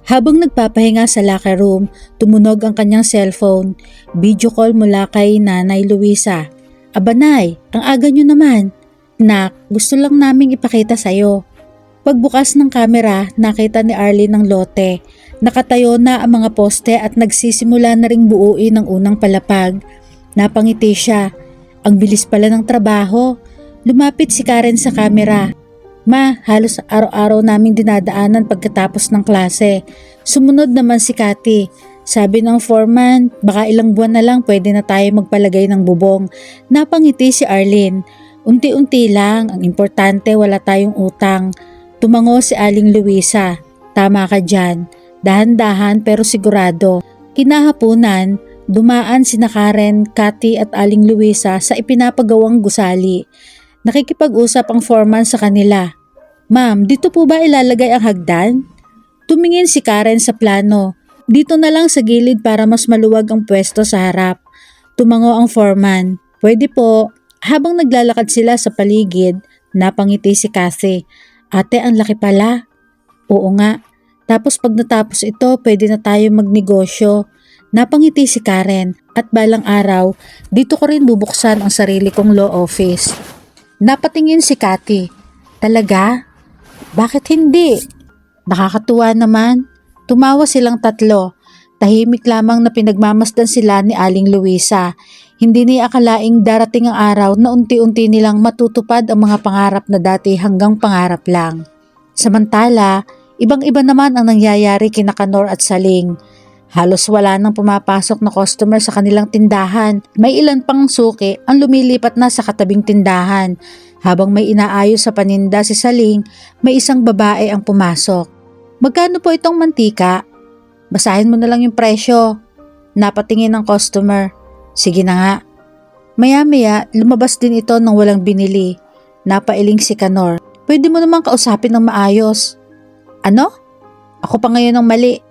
Habang nagpapahinga sa locker room, tumunog ang kanyang cellphone. Video call mula kay Nanay Luisa. "Aba Nay, ang aga nyo naman. Nak, gusto lang naming ipakita sa'yo." Pagbukas ng kamera, nakita ni Arlene ang lote. Nakatayo na ang mga poste at nagsisimula na ring buuin ang unang palapag. Napangiti siya. Ang bilis pala ng trabaho. Lumapit si Karen sa kamera. "Ma, halos araw-araw naming dinadaanan pagkatapos ng klase." Sumunod naman si Cathy. "Sabi ng foreman, baka ilang buwan na lang pwede na tayo magpalagay ng bubong." Napangiti si Arlene. "Unti-unti lang, ang importante wala tayong utang." Tumango si Aling Luisa. "Tama ka dyan. Dahan-dahan pero sigurado." Kinahapunan, dumaan sina Karen, Cathy at Aling Luisa sa ipinapagawang gusali. Nakikipag-usap ang foreman sa kanila. "Ma'am, dito po ba ilalagay ang hagdan?" Tumingin si Karen sa plano. "Dito na lang sa gilid para mas maluwag ang pwesto sa harap." Tumango ang foreman. "Pwede po." Habang naglalakad sila sa paligid, napangiti si Cathy. "Ate, ang laki pala." "Oo nga. Tapos pag natapos ito, pwede na tayo magnegosyo." Napangiti si Karen. "At balang araw, dito ko rin bubuksan ang sarili kong law office." Napatingin si Cathy. "Talaga? Bakit hindi?" Nakakatuwa naman. Tumawa silang tatlo. Tahimik lamang na pinagmamasdan sila ni Aling Luisa. Hindi niya akalaing darating ang araw na unti-unti nilang matutupad ang mga pangarap na dati hanggang pangarap lang. Samantala, ibang-iba naman ang nangyayari kina Kanor at Saling. Halos wala nang pumapasok na customer sa kanilang tindahan. May ilan pang suki ang lumilipat na sa katabing tindahan. Habang may inaayos sa paninda si Saling, may isang babae ang pumasok. "Magkano po itong mantika?" "Basahin mo na lang yung presyo." Napatingin ng customer. "Sige na nga." Maya-maya, lumabas din ito nang walang binili. Napailing si Kanor. "Pwede mo namang kausapin ng maayos." "Ano? Ako pa ngayon ang mali."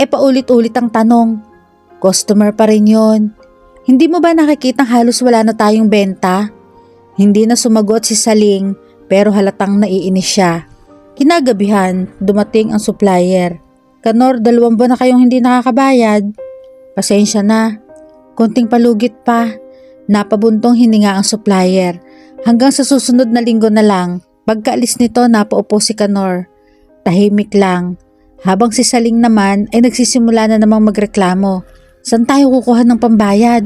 Paulit-ulit ang tanong. "Customer pa rin yun. Hindi mo ba nakikitang halos wala na tayong benta?" Hindi na sumagot si Saling pero halatang naiinis siya. Kinagabihan, dumating ang supplier. "Kanor, 2 buwan na kayong hindi nakakabayad." "Pasensya na. Konting palugit pa." Napabuntong hininga ang supplier. Hanggang sa susunod na linggo na lang. Pagkaalis nito, napaupo si Kanor. Tahimik lang. Habang si Saling naman ay nagsisimula na namang magreklamo. "Saan tayo kukuha ng pambayad?"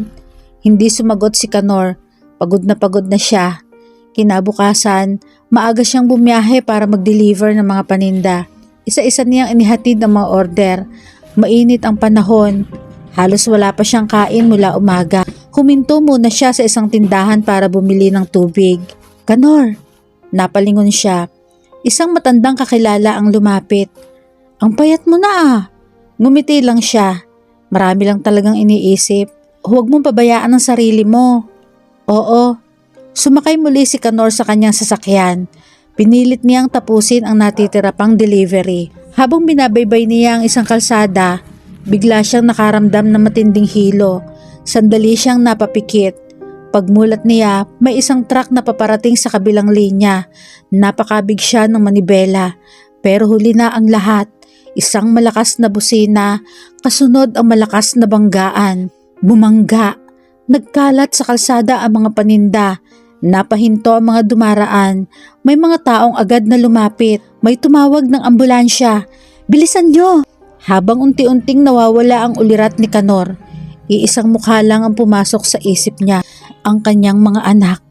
Hindi sumagot si Kanor. Pagod na siya. Kinabukasan, maaga siyang bumiyahe para mag-deliver ng mga paninda. Isa-isa niyang inihatid ang mga order. Mainit ang panahon. Halos wala pa siyang kain mula umaga. Huminto muna siya sa isang tindahan para bumili ng tubig. "Kanor!" Napalingon siya. Isang matandang kakilala ang lumapit. "Ang payat mo na ah." Ngumiti lang siya. Marami lang talagang iniisip. "Huwag mong pabayaan ang sarili mo." "Oo." Sumakay muli si Kanor sa kanyang sasakyan. Pinilit niyang tapusin ang natitira pang delivery. Habang binabaybay niya ang isang kalsada, bigla siyang nakaramdam ng matinding hilo. Sandali siyang napapikit. Pagmulat niya, may isang truck na paparating sa kabilang linya. Napakabig siya ng manibela. Pero huli na ang lahat. Isang malakas na busina, kasunod ang malakas na banggaan. Bumangga. Nagkalat sa kalsada ang mga paninda. Napahinto ang mga dumaraan. May mga taong agad na lumapit. May tumawag ng ambulansya. "Bilisan nyo!" Habang unti-unting nawawala ang ulirat ni Kanor, iisang mukha lang ang pumasok sa isip niya, ang kanyang mga anak.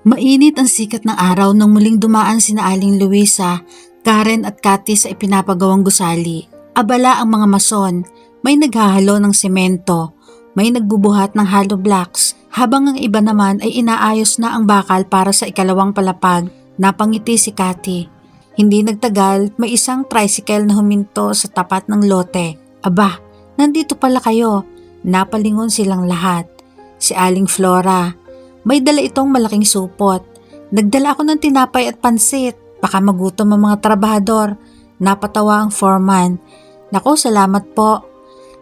Mainit ang sikat ng araw nang muling dumaan sina Aling Luisa, Karen at Cathy sa ipinapagawang gusali. Abala ang mga mason. May naghahalo ng semento. May nagbubuhat ng hollow blocks, habang ang iba naman ay inaayos na ang bakal para sa ikalawang palapag. Napangiti si Cathy. Hindi nagtagal, may isang tricycle na huminto sa tapat ng lote. "Aba, nandito pala kayo." Napalingon silang lahat. Si Aling Flora. May dala itong malaking supot. "Nagdala ako ng tinapay at pansit. Baka magutom ang mga trabahador." Napatawa ang foreman. "Naku, salamat po."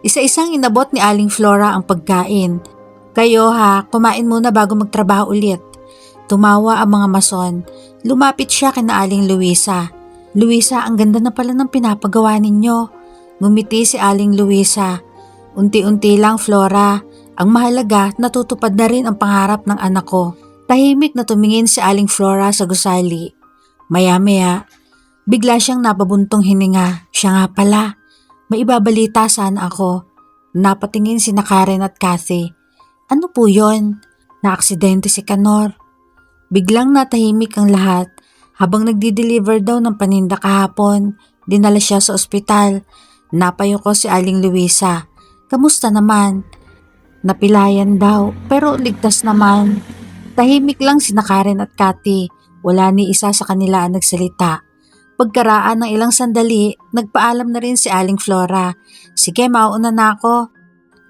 Isa-isang inabot ni Aling Flora ang pagkain. "Kayo ha, kumain muna bago magtrabaho ulit." Tumawa ang mga mason. Lumapit siya kina Aling Luisa. Luisa, ang ganda na pala ng pinapagawa ninyo. Ngumiti si Aling Luisa. Unti-unti lang, Flora. Ang mahalaga, natutupad na rin ang pangarap ng anak ko. Tahimik na tumingin si Aling Flora sa gusali. Maya-maya, bigla siyang napabuntong hininga. Siya nga pala, may ibabalita sana ako. Napatingin si Karen at Kathy. Ano po yon? Naaksidente si Kanor. Biglang natahimik ang lahat. Habang nagdi-deliver daw ng paninda kahapon, dinala siya sa ospital. Napayuko si Aling Luisa. Kamusta naman? Napilayan daw, pero ligtas naman. Tahimik lang si Karen at Kathy. Wala ni isa sa kanila ang nagsalita. Pagkaraan ng ilang sandali, nagpaalam na rin si Aling Flora. Sige, mauna na ako.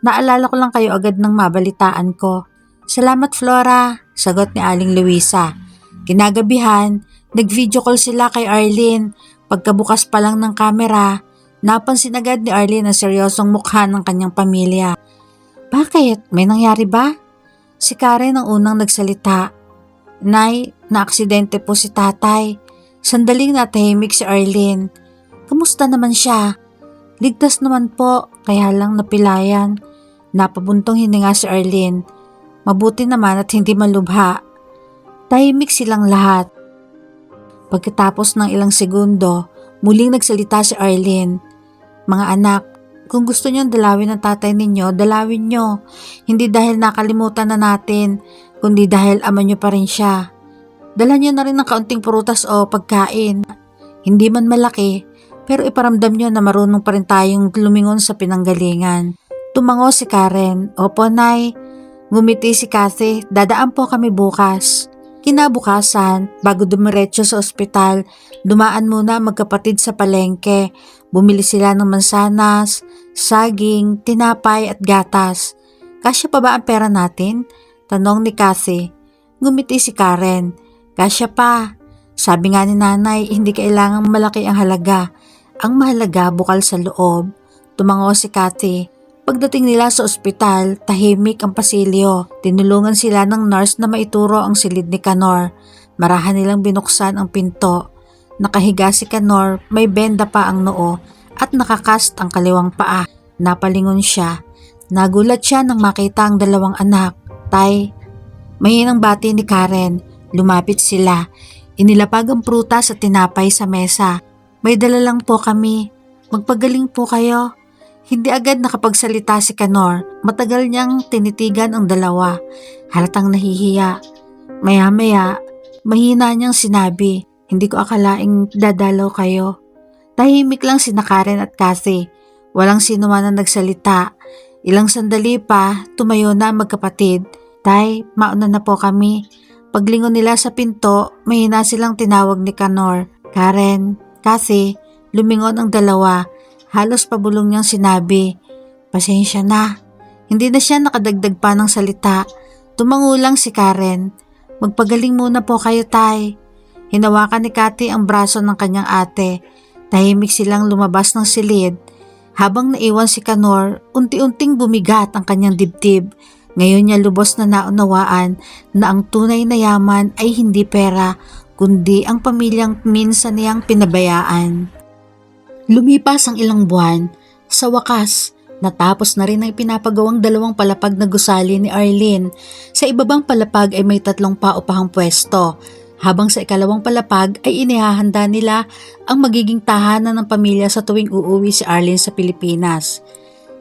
Naalala ko lang kayo agad ng mabalitaan ko. Salamat, Flora, sagot ni Aling Luisa. Kinagabihan, nag-video call sila kay Arlene. Pagkabukas pa lang ng kamera, napansin agad ni Arlene ang seryosong mukha ng kanyang pamilya. Bakit? May nangyari ba? Si Karen ang unang nagsalita. Nay, naaksidente po si tatay. Sandaling natahimik si Arlene. Kamusta naman siya? Ligtas naman po, kaya lang napilayan. Napabuntong hininga si Arlene. Mabuti naman at hindi malubha. Tahimik silang lahat. Pagkatapos ng ilang segundo, muling nagsalita si Arlene. Mga anak, kung gusto niyong dalawin ang tatay ninyo, dalawin niyo. Hindi dahil nakalimutan na natin, kundi dahil ama niyo pa rin siya. Dalhan niyo na rin ng kaunting prutas o pagkain. Hindi man malaki, pero iparamdam niyo na marunong pa rin tayong lumingon sa pinanggalingan. Tumango si Karen. Opo, Nay. Ngumiti si Kathy. Dadaan po kami bukas. Kinabukasan, bago dumiretso sa ospital, dumaan muna magkapatid sa palengke. Bumili sila ng mansanas, saging, tinapay at gatas. Kasya pa ba ang pera natin? Tanong ni Kathy. Ngumiti si Karen. Kasya pa. Sabi nga ni nanay, hindi kailangang malaki ang halaga. Ang mahalaga bukal sa loob. Tumango si Kathy. Pagdating nila sa ospital, tahimik ang pasilyo. Tinulungan sila ng nurse na maituro ang silid ni Kanor. Marahan nilang binuksan ang pinto. Nakahiga si Kanor, may benda pa ang noo at nakakast ang kaliwang paa. Napalingon siya. Nagulat siya nang makita ang dalawang anak. Tay, mahinang bati ni Karen. Lumapit sila. Inilapag ang prutas at tinapay sa mesa. May dala lang po kami. Magpagaling po kayo. Hindi agad nakapagsalita si Kanor. Matagal niyang tinitigan ang dalawa. Halatang nahihiya. Maya-maya, mahina niyang sinabi, hindi ko akalaing dadalaw kayo. Tahimik lang si Karen at Kathy. Walang sino man ang nagsalita. Ilang sandali pa, tumayo na ang magkapatid. Tay, mauna na po kami. Paglingon nila sa pinto, mahina silang tinawag ni Kanor. Karen, Kathy, lumingon ang dalawa. Halos pabulong niyang sinabi, pasensya na. Hindi na siya nakadagdag pa ng salita. Tumango lang si Karen. Magpagaling muna po kayo, tay. Hinawakan ni Kathy ang braso ng kanyang ate. Tahimik silang lumabas ng silid. Habang naiwan si Kanor, unti-unting bumigat ang kanyang dibdib. Ngayon niya lubos na naunawaan na ang tunay na yaman ay hindi pera, kundi ang pamilyang minsan niyang pinabayaan. Lumipas ang ilang buwan. Sa wakas, natapos na rin ang pinapagawang dalawang palapag na gusali ni Arlene. Sa ibabang palapag ay may 3 paupahang pwesto. Habang sa ikalawang palapag ay inihahanda nila ang magiging tahanan ng pamilya sa tuwing uuwi si Arlene sa Pilipinas.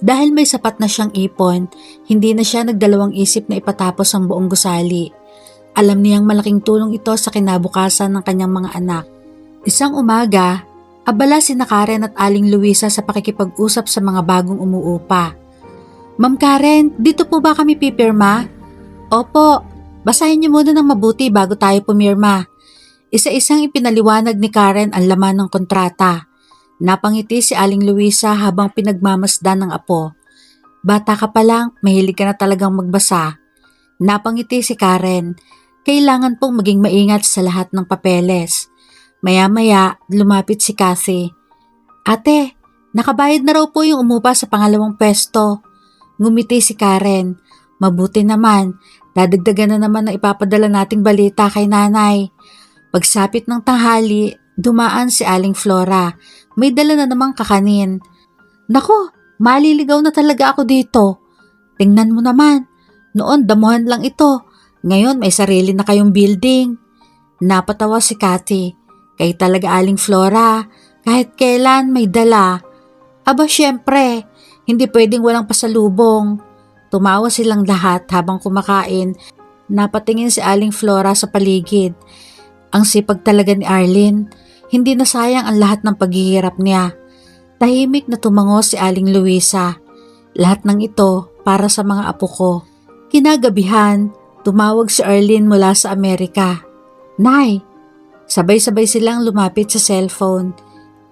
Dahil may sapat na siyang ipon, hindi na siya nagdalawang isip na ipatapos ang buong gusali. Alam niyang malaking tulong ito sa kinabukasan ng kanyang mga anak. Isang umaga, abala si Karen at Aling Luisa sa pakikipag-usap sa mga bagong umuupa. Ma'am Karen, dito po ba kami pipirma? Opo, basahin niyo muna ng mabuti bago tayo pumirma. Isa-isang ipinaliwanag ni Karen ang laman ng kontrata. Napangiti si Aling Luisa habang pinagmamasdan ng apo. Bata ka pa lang, mahilig ka na talagang magbasa. Napangiti si Karen. Kailangan pong maging maingat sa lahat ng papeles. Maya-maya, lumapit si Kathy. Ate, nakabayad na raw po yung umupa sa pangalawang pwesto. Ngumiti si Karen. Mabuti naman, dadagdagan na naman ang ipapadala nating balita kay nanay. Pagsapit ng tanghali, Dumaan si Aling Flora. May dala na namang kakanin. Nako, maliligaw na talaga ako dito. Tingnan mo naman. Noon damuhan lang ito. Ngayon may sarili na kayong building. Napatawa si Cathy. Kay talaga Aling Flora. Kahit kailan may dala. Aba syempre, hindi pwedeng walang pasalubong. Tumawa silang lahat habang kumakain. Napatingin si Aling Flora sa paligid. Ang sipag talaga ni Arlene. Hindi na sayang ang lahat ng paghihirap niya. Tahimik na tumango si Aling Luisa. Lahat ng ito para sa mga apo ko. Kinagabihan, tumawag si Arlene mula sa Amerika. Nay, sabay-sabay silang lumapit sa cellphone.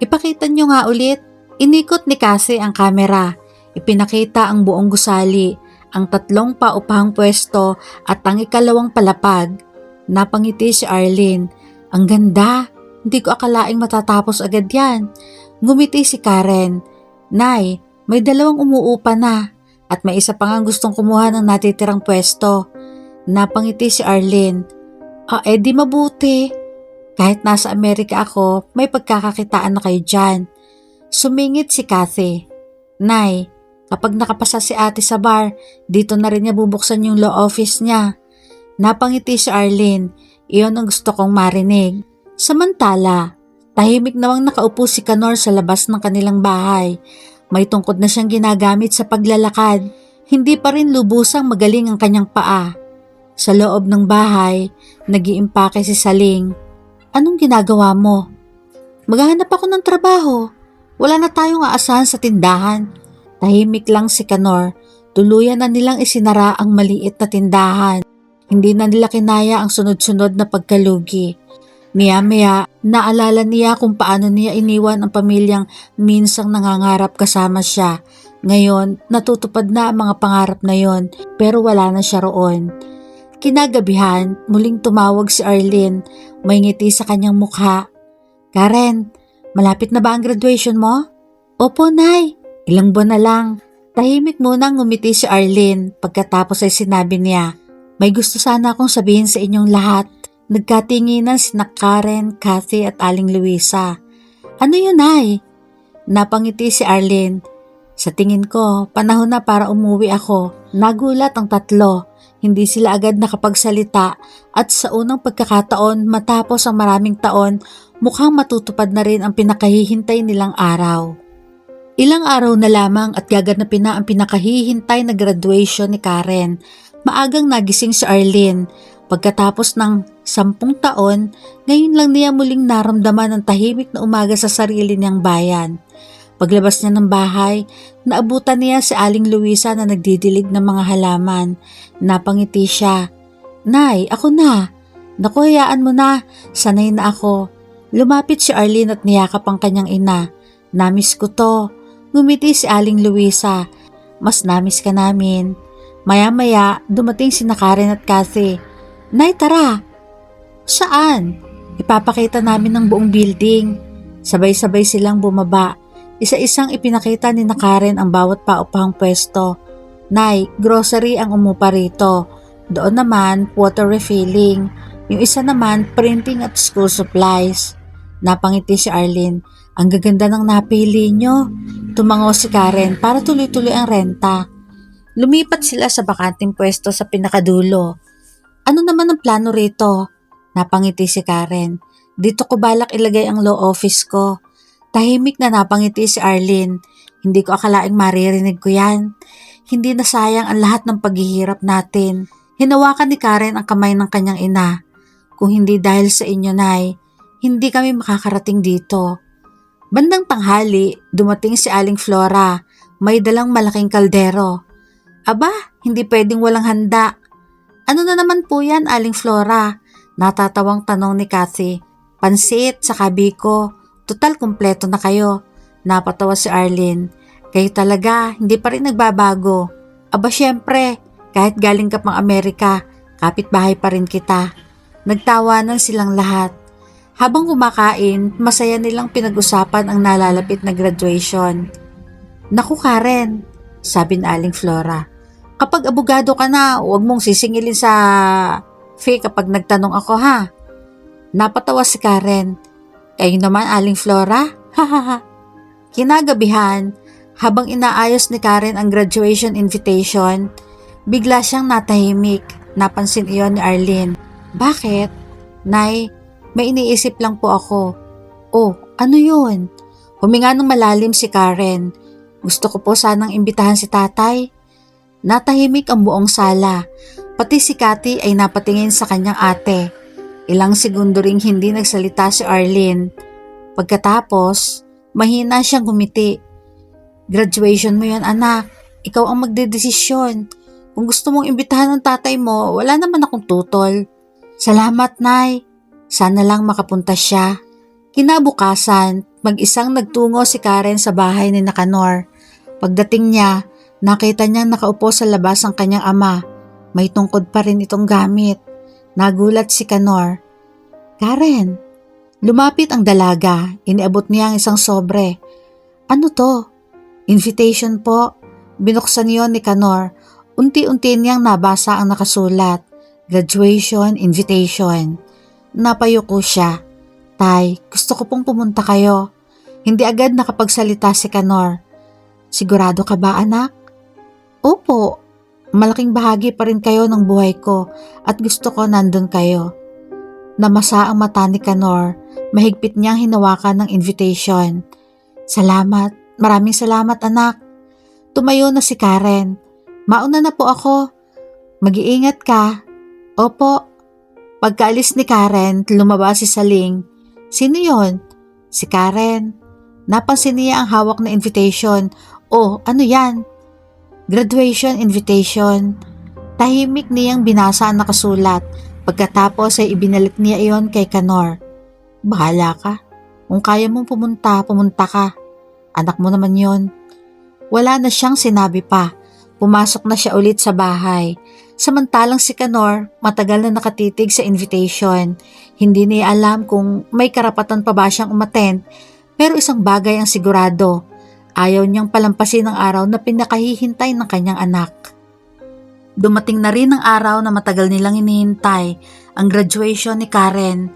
Ipakita nyo nga ulit. Inikot ni Cassie ang kamera. Ipinakita ang buong gusali, ang 3 paupahang pwesto at ang 2 palapag. Napangiti si Arlene. Ang ganda. Hindi ko akalaing matatapos agad yan. Ngumiti si Karen. Nay, may 2 umuupa na at may isa pa nga gustong kumuha ng natitirang pwesto. Napangiti si Arlene. Di mabuti. Kahit nasa Amerika ako, may pagkakakitaan na kayo dyan. Sumingit si Cathy. Nay, kapag nakapasa si ate sa bar, dito na rin niya bubuksan yung law office niya. Napangiti si Arlene. Iyon ang gusto kong marinig. Samantala, tahimik nawang nakaupo si Canor sa labas ng kanilang bahay. May tungkod na siyang ginagamit sa paglalakad. Hindi pa rin lubusang magaling ang kanyang paa. Sa loob ng bahay, nag-iimpake si Saling. Anong ginagawa mo? Maghahanap ako ng trabaho. Wala na tayong aasahan sa tindahan. Tahimik lang si Canor. Tuluyan na nilang isinara ang maliit na tindahan. Hindi na nila kinaya ang sunod-sunod na pagkalugi. Maya-maya, naalala niya kung paano niya iniwan ang pamilyang minsang nangangarap kasama siya. Ngayon, natutupad na ang mga pangarap na yon, pero wala na siya roon. Kinagabihan, muling tumawag si Arlene. May ngiti sa kanyang mukha. Karen, malapit na ba ang graduation mo? Opo, Nay. Ilang buwan na lang. Tahimik munang ngumiti si Arlene. Pagkatapos ay sinabi niya, may gusto sana akong sabihin sa inyong lahat. Nagkatinginan sina Karen, Cathy at Aling Luisa. Ano yun, Nay? Napangiti si Arlene. Sa tingin ko, panahon na para umuwi ako. Nagulat ang 3. Hindi sila agad nakapagsalita at sa unang pagkakataon matapos ang maraming taon, mukhang matutupad na rin ang pinakahihintay nilang araw. Ilang araw na lamang at gaganapin na ang pinakahihintay na graduation ni Karen. Maagang nagising si Arlene. Pagkatapos ng 10 taon, ngayon lang niya muling naramdaman ang tahimik na umaga sa sarili niyang bayan. Paglabas niya ng bahay, naabutan niya si Aling Luisa na nagdidilig ng mga halaman. Napangiti siya. Nay, ako na. Naku, hayaan mo na. Sanay na ako. Lumapit si Arlene at niyakap ang kanyang ina. Namiss ko to. Ngumiti si Aling Luisa. Mas namiss ka namin. Maya-maya, dumating sina Karen at Cathy. Nay, tara. Saan? Ipapakita namin ng buong building. Sabay-sabay silang bumaba. Isa-isang ipinakita ni na Karen ang bawat paupahang pwesto. Nay, grocery ang umupa rito. Doon naman, water refilling. Yung isa naman, printing at school supplies. Napangiti si Arlene. Ang gaganda ng napili nyo. Tumango si Karen para tuloy-tuloy ang renta. Lumipat sila sa bakanting pwesto sa pinakadulo. Ano naman ang plano rito? Napangiti si Karen. Dito ko balak ilagay ang law office ko. Tahimik na napangiti si Arlene. Hindi ko akalaing maririnig ko yan. Hindi na sayang ang lahat ng paghihirap natin. Hinawakan ni Karen ang kamay ng kanyang ina. Kung hindi dahil sa inyo, Nay, hindi kami makakarating dito. Bandang tanghali, dumating si Aling Flora. May dalang malaking kaldero. Aba, hindi pwedeng walang handa. Ano na naman po yan, Aling Flora? Natatawang tanong ni Cathy. Pansit, saka biko. Total kumpleto na kayo. Napatawa si Arlene. Kayo talaga, hindi pa rin nagbabago. Aba syempre, kahit galing ka pang Amerika, kapitbahay pa rin kita. Nagtawanan silang lahat. Habang kumakain, masaya nilang pinag-usapan ang nalalapit na graduation. Naku Karen, sabi ni Aling Flora. Kapag abogado ka na, huwag mong sisingilin sa fee kapag nagtanong ako ha. Napatawa si Karen. Kayo naman, Aling Flora? Hahaha. Kinagabihan, habang inaayos ni Karen ang graduation invitation, bigla siyang natahimik. Napansin iyon ni Arlene. Bakit? Nay, may iniisip lang po ako. Oh, ano yun? Huminga ng malalim si Karen. Gusto ko po sanang imbitahan si tatay. Natahimik ang buong sala. Pati si Cathy ay napatingin sa kanyang ate. Ilang segundo ring hindi nagsalita si Arlene. Pagkatapos, mahina siyang gumiti. Graduation mo yon, anak. Ikaw ang magdedesisyon. Kung gusto mong imbitahan ng tatay mo, wala naman akong tutol. Salamat, Nay. Sana lang makapunta siya. Kinabukasan, mag-isang nagtungo si Karen sa bahay ni Nicanor. Pagdating niya, nakita niya nakaupo sa labas ang kanyang ama. May tungkod pa rin itong gamit. Nagulat si Canor. Karen, lumapit ang dalaga. Iniabot niya ang isang sobre. Ano to? Invitation po. Binuksan niyon ni Canor. Unti-unti niyang nabasa ang nakasulat. Graduation invitation. Napayuko siya. Tay, gusto ko pong pumunta kayo. Hindi agad nakapagsalita si Canor. Sigurado ka ba, anak? Opo. Malaking bahagi pa rin kayo ng buhay ko at gusto ko nandun kayo. Namasa ang mata ni Canor. Mahigpit niyang hinawakan ng invitation. Salamat. Maraming salamat, anak. Tumayo na si Karen. Mauna na po ako. Mag-iingat ka. Opo. Pagkaalis ni Karen, lumabas si Saling. Sino yon? Si Karen. Napansin niya ang hawak na invitation. Oh, ano yan? Graduation invitation. Tahimik niyang binasa ang nakasulat. Pagkatapos ay ibinalik niya iyon kay Canor. Bahala ka. Kung kaya mong pumunta, pumunta ka. Anak mo naman yon. Wala na siyang sinabi pa. Pumasok na siya ulit sa bahay. Samantalang si Canor, matagal na nakatitig sa invitation. Hindi niya alam kung may karapatan pa ba siyang umattend, pero isang bagay ang sigurado. Ayaw niyang palampasin ang araw na pinakahihintay ng kanyang anak. Dumating na rin ang araw na matagal nilang hinihintay, ang graduation ni Karen.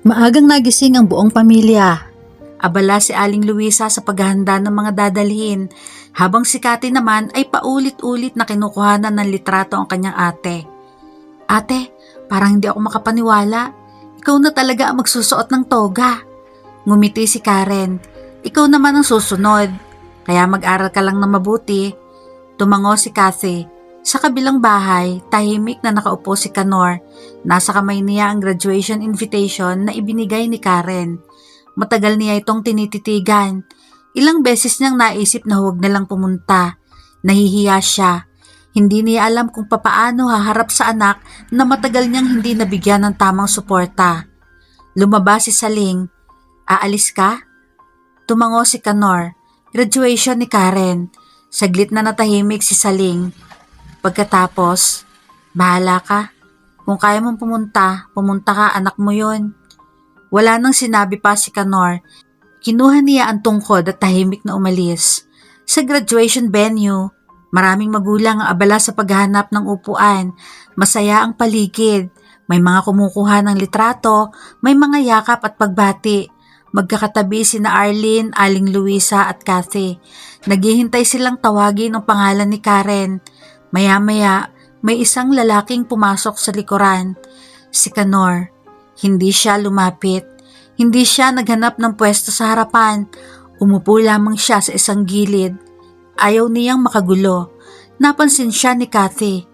Maagang nagising ang buong pamilya. Abala si Aling Luisa sa paghahanda ng mga dadalhin, habang si Cathy naman ay paulit-ulit na kinukuhanan ng litrato ang kanyang ate. Ate, parang hindi ako makapaniwala. Ikaw na talaga ang magsusuot ng toga. Ngumiti si Karen. Ikaw naman ang susunod. Kaya mag-aral ka lang na mabuti. Tumango si Cathy. Sa kabilang bahay, tahimik na nakaupo si Canor. Nasa kamay niya ang graduation invitation na ibinigay ni Karen. Matagal niya itong tinititigan. Ilang beses niyang naisip na huwag na lang pumunta. Nahihiya siya. Hindi niya alam kung papaano haharap sa anak na matagal niyang hindi nabigyan ng tamang suporta. Lumabas si Saling. Aalis ka? Tumango si Canor. Graduation ni Karen. Saglit na natahimik si Saling. Pagkatapos, bahala ka. Kung kaya mong pumunta, pumunta ka, anak mo yon. Wala nang sinabi pa si Canor. Kinuha niya ang tungkod at tahimik na umalis. Sa graduation venue, maraming magulang ang abala sa paghahanap ng upuan. Masaya ang paligid. May mga kumukuha ng litrato, may mga yakap at pagbati. Magkakatabi sina Arlene, Aling Luisa at Cathy. Naghihintay silang tawagin ang pangalan ni Karen. Maya-maya, may isang lalaking pumasok sa likuran. Si Canor. Hindi siya lumapit. Hindi siya naghanap ng pwesto sa harapan. Umupo lamang siya sa isang gilid. Ayaw niyang makagulo. Napansin siya ni Cathy.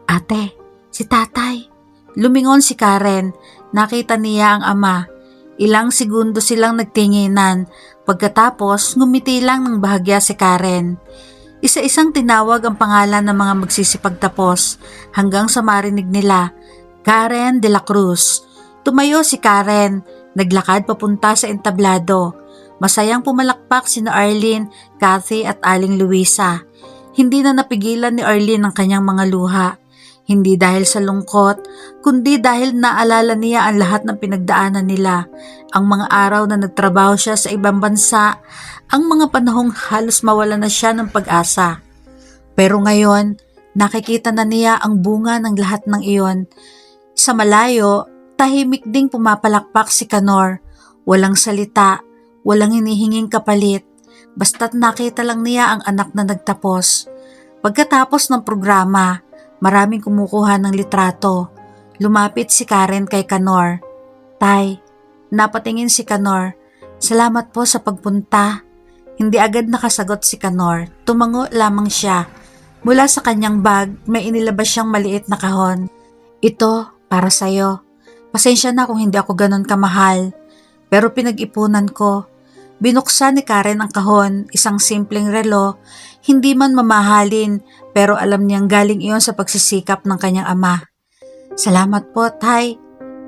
Ate, si tatay. Lumingon si Karen. Nakita niya ang ama. Ilang segundo silang nagtinginan. Pagkatapos, ngumiti lang ng bahagya si Karen. Isa-isang tinawag ang pangalan ng mga magsisipagtapos hanggang sa marinig nila, Karen de la Cruz. Tumayo si Karen, naglakad papunta sa entablado. Masayang pumalakpak sina Arlene, Cathy at Aling Luisa. Hindi na napigilan ni Arlene ang kanyang mga luha. Hindi dahil sa lungkot, kundi dahil naalala niya ang lahat ng pinagdaanan nila. Ang mga araw na nagtrabaho siya sa ibang bansa, ang mga panahong halos mawala na siya ng pag-asa. Pero ngayon, nakikita na niya ang bunga ng lahat ng iyon. Sa malayo, tahimik ding pumapalakpak si Canor. Walang salita, walang hinihinging kapalit. Basta't nakita lang niya ang anak na nagtapos. Pagkatapos ng programa, maraming kumukuha ng litrato. Lumapit si Karen kay Kanor. Tay, napatingin si Kanor. Salamat po sa pagpunta. Hindi agad nakasagot si Kanor. Tumango lamang siya. Mula sa kanyang bag, may inilabas siyang maliit na kahon. Ito, para sa'yo. Pasensya na kung hindi ako ganon kamahal. Pero pinag-ipunan ko. Binuksan ni Karen ang kahon, isang simpleng relo, hindi man mamahalin, pero alam niyang galing iyon sa pagsisikap ng kanyang ama. Salamat po, Tay.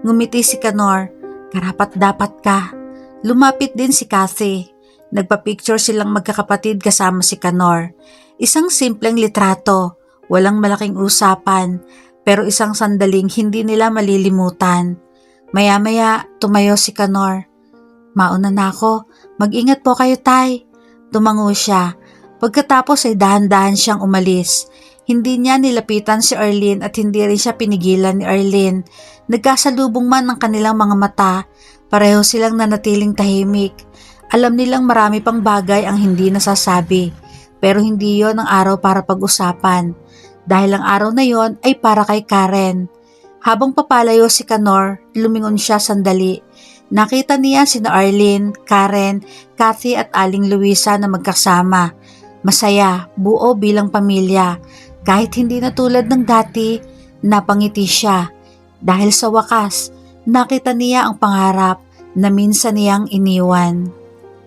Ngumiti si Kanor. Karapat-dapat ka. Lumapit din si Kathy. Nagpa-picture silang magkakapatid kasama si Kanor. Isang simpleng litrato, walang malaking usapan, pero isang sandaling hindi nila malilimutan. Maya-maya, tumayo si Kanor. Mauna na ako. Mag-ingat po kayo, Tay. Tumango siya. Pagkatapos ay dahan-dahan siyang umalis. Hindi niya nilapitan si Arlene at hindi rin siya pinigilan ni Arlene. Nagkasalubong man ang kanilang mga mata. Pareho silang nanatiling tahimik. Alam nilang marami pang bagay ang hindi nasasabi. Pero hindi yon ang araw para pag-usapan. Dahil ang araw na yon ay para kay Karen. Habang papalayo si Kanor, lumingon siya sandali. Nakita niya sina Arlene, Karen, Kathy at Aling Luisa na magkasama. Masaya, buo bilang pamilya. Kahit hindi na tulad ng dati, napangiti siya. Dahil sa wakas, nakita niya ang pangarap na minsan niyang iniwan.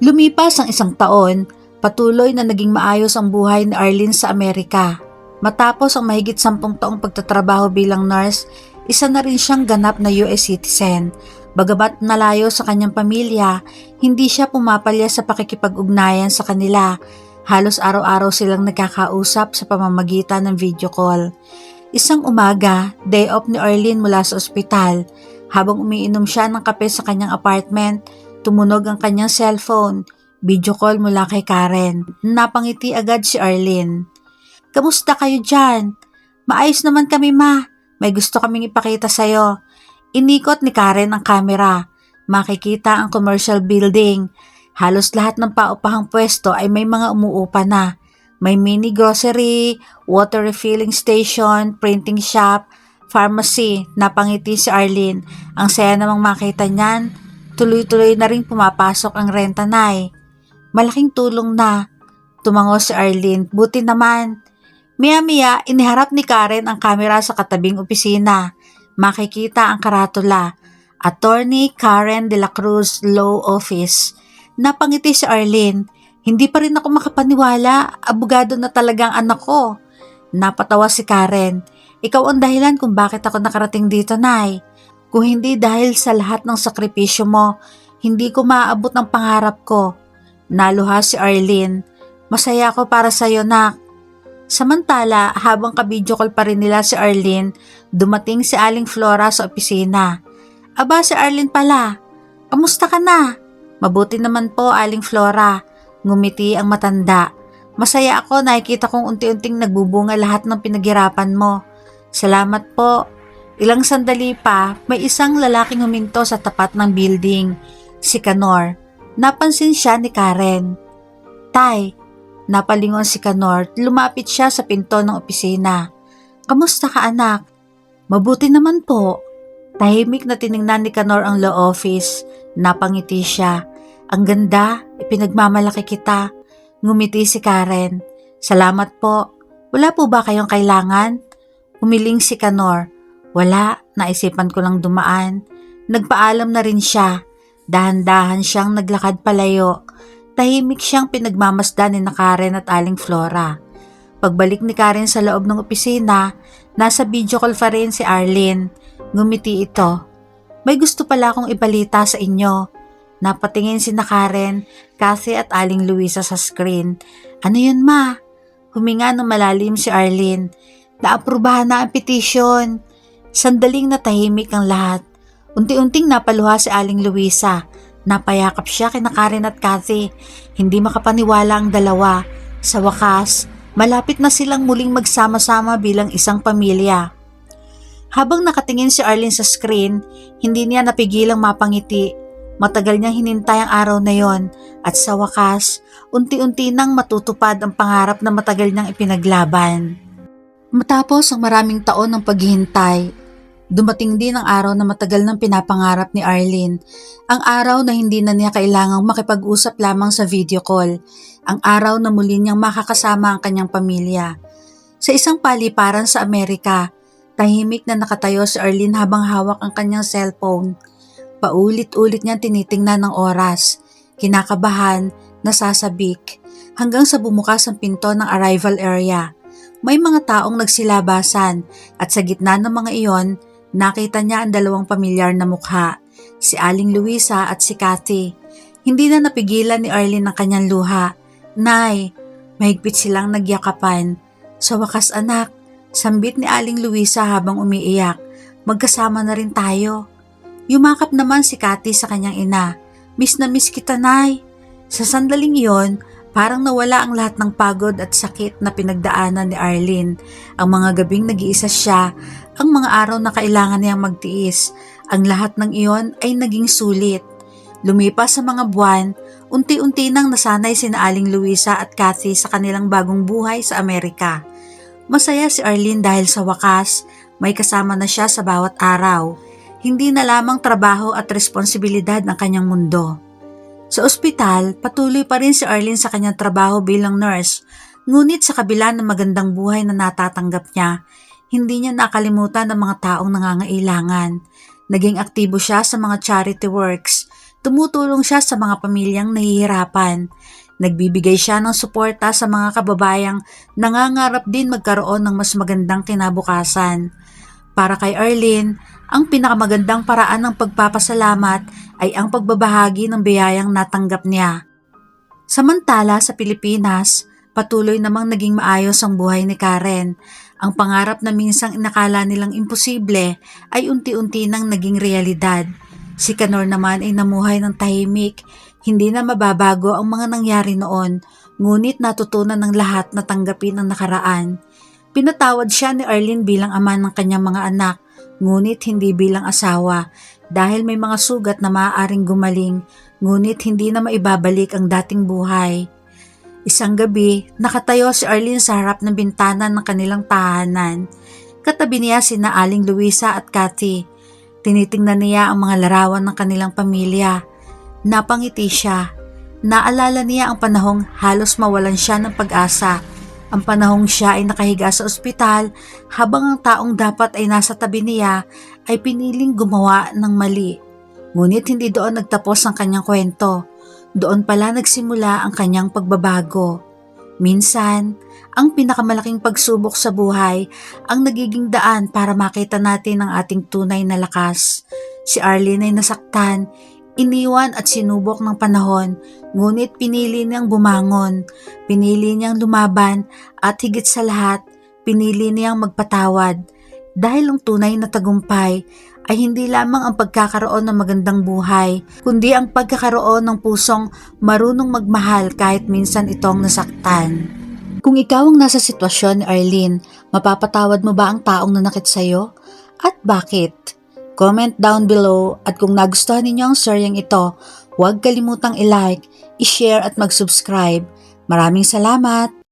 Lumipas ang isang taon, patuloy na naging maayos ang buhay ni Arlene sa Amerika. Matapos ang mahigit 10 taong pagtatrabaho bilang nurse, isa na rin siyang ganap na US citizen. Bagamat nalayo sa kanyang pamilya, hindi siya pumapalya sa pakikipag-ugnayan sa kanila. Halos araw-araw silang nagkakausap sa pamamagitan ng video call. Isang umaga, day off ni Arlene mula sa ospital. Habang umiinom siya ng kape sa kanyang apartment, tumunog ang kanyang cellphone. Video call mula kay Karen. Napangiti agad si Arlene. Kamusta kayo dyan? Maayos naman kami, ma. May gusto kaming ipakita sa'yo. Inikot ni Karen ang kamera. Makikita ang commercial building. Halos lahat ng paupahang pwesto ay may mga umuupa na. May mini grocery, water refilling station, printing shop, pharmacy. Napangiti si Arlene. Ang saya namang makita niyan. Tuloy-tuloy na rin pumapasok ang renta, Nay. Malaking tulong na. Tumango si Arlene. Buti naman. Maya-maya, iniharap ni Karen ang kamera sa katabing opisina. Makikita ang karatula. Attorney Karen de la Cruz Law Office. Napangiti si Arlene. Hindi pa rin ako makapaniwala. Abogado na talagang anak ko. Napatawa si Karen. Ikaw ang dahilan kung bakit ako nakarating dito, Nay. Kung hindi dahil sa lahat ng sakripisyo mo, hindi ko maaabot ang pangarap ko. Naluha si Arlene. Masaya ako para sa'yo, nak. Samantala, habang ka-video call pa rin nila si Arlene, dumating si Aling Flora sa opisina. Aba, si Arlene pala. Kamusta ka na? Mabuti naman po, Aling Flora. Ngumiti ang matanda. Masaya ako, nakikita kong unti-unting nagbubunga lahat ng pinaghirapan mo. Salamat po. Ilang sandali pa, may isang lalaking huminto sa tapat ng building. Si Kanor. Napansin siya ni Karen. Tay, napalingon si Kanor. Lumapit siya sa pinto ng opisina. Kamusta ka, anak? Mabuti naman po. Tahimik na tiningnan ni Kanor ang law office. Napangiti siya. Ang ganda, ipinagmamalaki kita. Ngumiti si Karen. Salamat po. Wala po ba kayong kailangan? Humiling si Kanor. Wala, naisipan ko lang dumaan. Nagpaalam na rin siya. Dahan-dahan siyang naglakad palayo. Tahimik siyang pinagmamasdan ni Karen at Aling Flora. Pagbalik ni Karen sa loob ng opisina, nasa video call pa rin si Arlene. Ngumiti ito. May gusto pala akong ibalita sa inyo. Napatingin si Karen, Kathy at Aling Luisa sa screen. Ano yun, ma? Huminga ng malalim si Arlene. Naaprubahan na ang petition. Sandaling natahimik ang lahat. Unti-unting napaluha si Aling Luisa. Napayakap siya kina Karen at Kathy. Hindi makapaniwala ang dalawa. Sa wakas, malapit na silang muling magsama-sama bilang isang pamilya. Habang nakatingin si Arlene sa screen, hindi niya napigilang mapangiti. Matagal niyang hinintay ang araw na yon at sa wakas, unti-unti nang matutupad ang pangarap na matagal niyang ipinaglaban. Matapos ang maraming taon ng paghihintay, dumating din ang araw na matagal nang pinapangarap ni Arlene. Ang araw na hindi na niya kailangang makipag-usap lamang sa video call. Ang araw na muli niyang makakasama ang kanyang pamilya. Sa isang paliparan sa Amerika, tahimik na nakatayo si Arlene habang hawak ang kanyang cellphone. Paulit-ulit niyang tinitingnan ng oras, kinakabahan, nasasabik, hanggang sa bumukas ang pinto ng arrival area. May mga taong nagsilabasan at sa gitna ng mga iyon, nakita niya ang dalawang pamilyar na mukha, si Aling Luisa at si Kathy. Hindi na napigilan ni Arlene ang kanyang luha. "Nay," mahigpit silang nagyakapan. "Sa wakas anak," sambit ni Aling Luisa habang umiiyak, "magkasama na rin tayo." Yumakap naman si Kathy sa kanyang ina. "Miss na miss kita, Nay." Sa sandaling iyon, parang nawala ang lahat ng pagod at sakit na pinagdaanan ni Arlene. Ang mga gabing nag-iisa siya, ang mga araw na kailangan niyang magtiis, ang lahat ng iyon ay naging sulit. Lumipas sa mga buwan, unti-unti nang nasanay sina Aling Luisa at Kathy sa kanilang bagong buhay sa Amerika. Masaya si Arlene dahil sa wakas, may kasama na siya sa bawat araw. Hindi na lamang trabaho at responsibilidad ang kanyang mundo. Sa ospital, patuloy pa rin si Arlene sa kanyang trabaho bilang nurse. Ngunit sa kabila ng magandang buhay na natatanggap niya, hindi niya nakalimutan ang mga taong nangangailangan. Naging aktibo siya sa mga charity works. Tumutulong siya sa mga pamilyang nahihirapan. Nagbibigay siya ng suporta sa mga kababayang nangangarap din magkaroon ng mas magandang kinabukasan. Para kay Arlene, ang pinakamagandang paraan ng pagpapasalamat ay ang pagbabahagi ng biyayang natanggap niya. Samantala sa Pilipinas, patuloy namang naging maayos ang buhay ni Karen. Ang pangarap na minsang inakala nilang imposible ay unti-unti nang naging realidad. Si Kanor naman ay namuhay ng tahimik, hindi na mababago ang mga nangyari noon, ngunit natutunan ng lahat na tanggapin ang nakaraan. Pinatawad siya ni Arlene bilang ama ng kanyang mga anak, ngunit hindi bilang asawa dahil may mga sugat na maaaring gumaling, ngunit hindi na maibabalik ang dating buhay. Isang gabi, nakatayo si Arlene sa harap ng bintana ng kanilang tahanan. Katabi niya sina Aling Luisa at Kathy. Tinitingnan niya ang mga larawan ng kanilang pamilya. Napangiti siya. Naalala niya ang panahong halos mawalan siya ng pag-asa. Ang panahong siya ay nakahiga sa ospital habang ang taong dapat ay nasa tabi niya ay piniling gumawa ng mali. Ngunit hindi doon nagtapos ang kanyang kwento. Doon pala nagsimula ang kanyang pagbabago. Minsan, ang pinakamalaking pagsubok sa buhay ang nagiging daan para makita natin ang ating tunay na lakas. Si Arlene ay nasaktan, iniwan at sinubok ng panahon, ngunit pinili niyang bumangon, pinili niyang lumaban at higit sa lahat, pinili niyang magpatawad. Dahil ang tunay na tagumpay ay hindi lamang ang pagkakaroon ng magandang buhay, kundi ang pagkakaroon ng pusong marunong magmahal kahit minsan itong nasaktan. Kung ikaw ang nasa sitwasyon ni Arlene, mapapatawad mo ba ang taong nanakit sa'yo? At bakit? Comment down below at kung nagustuhan ninyo ang storyang ito, huwag kalimutang i-like, i-share at mag-subscribe. Maraming salamat!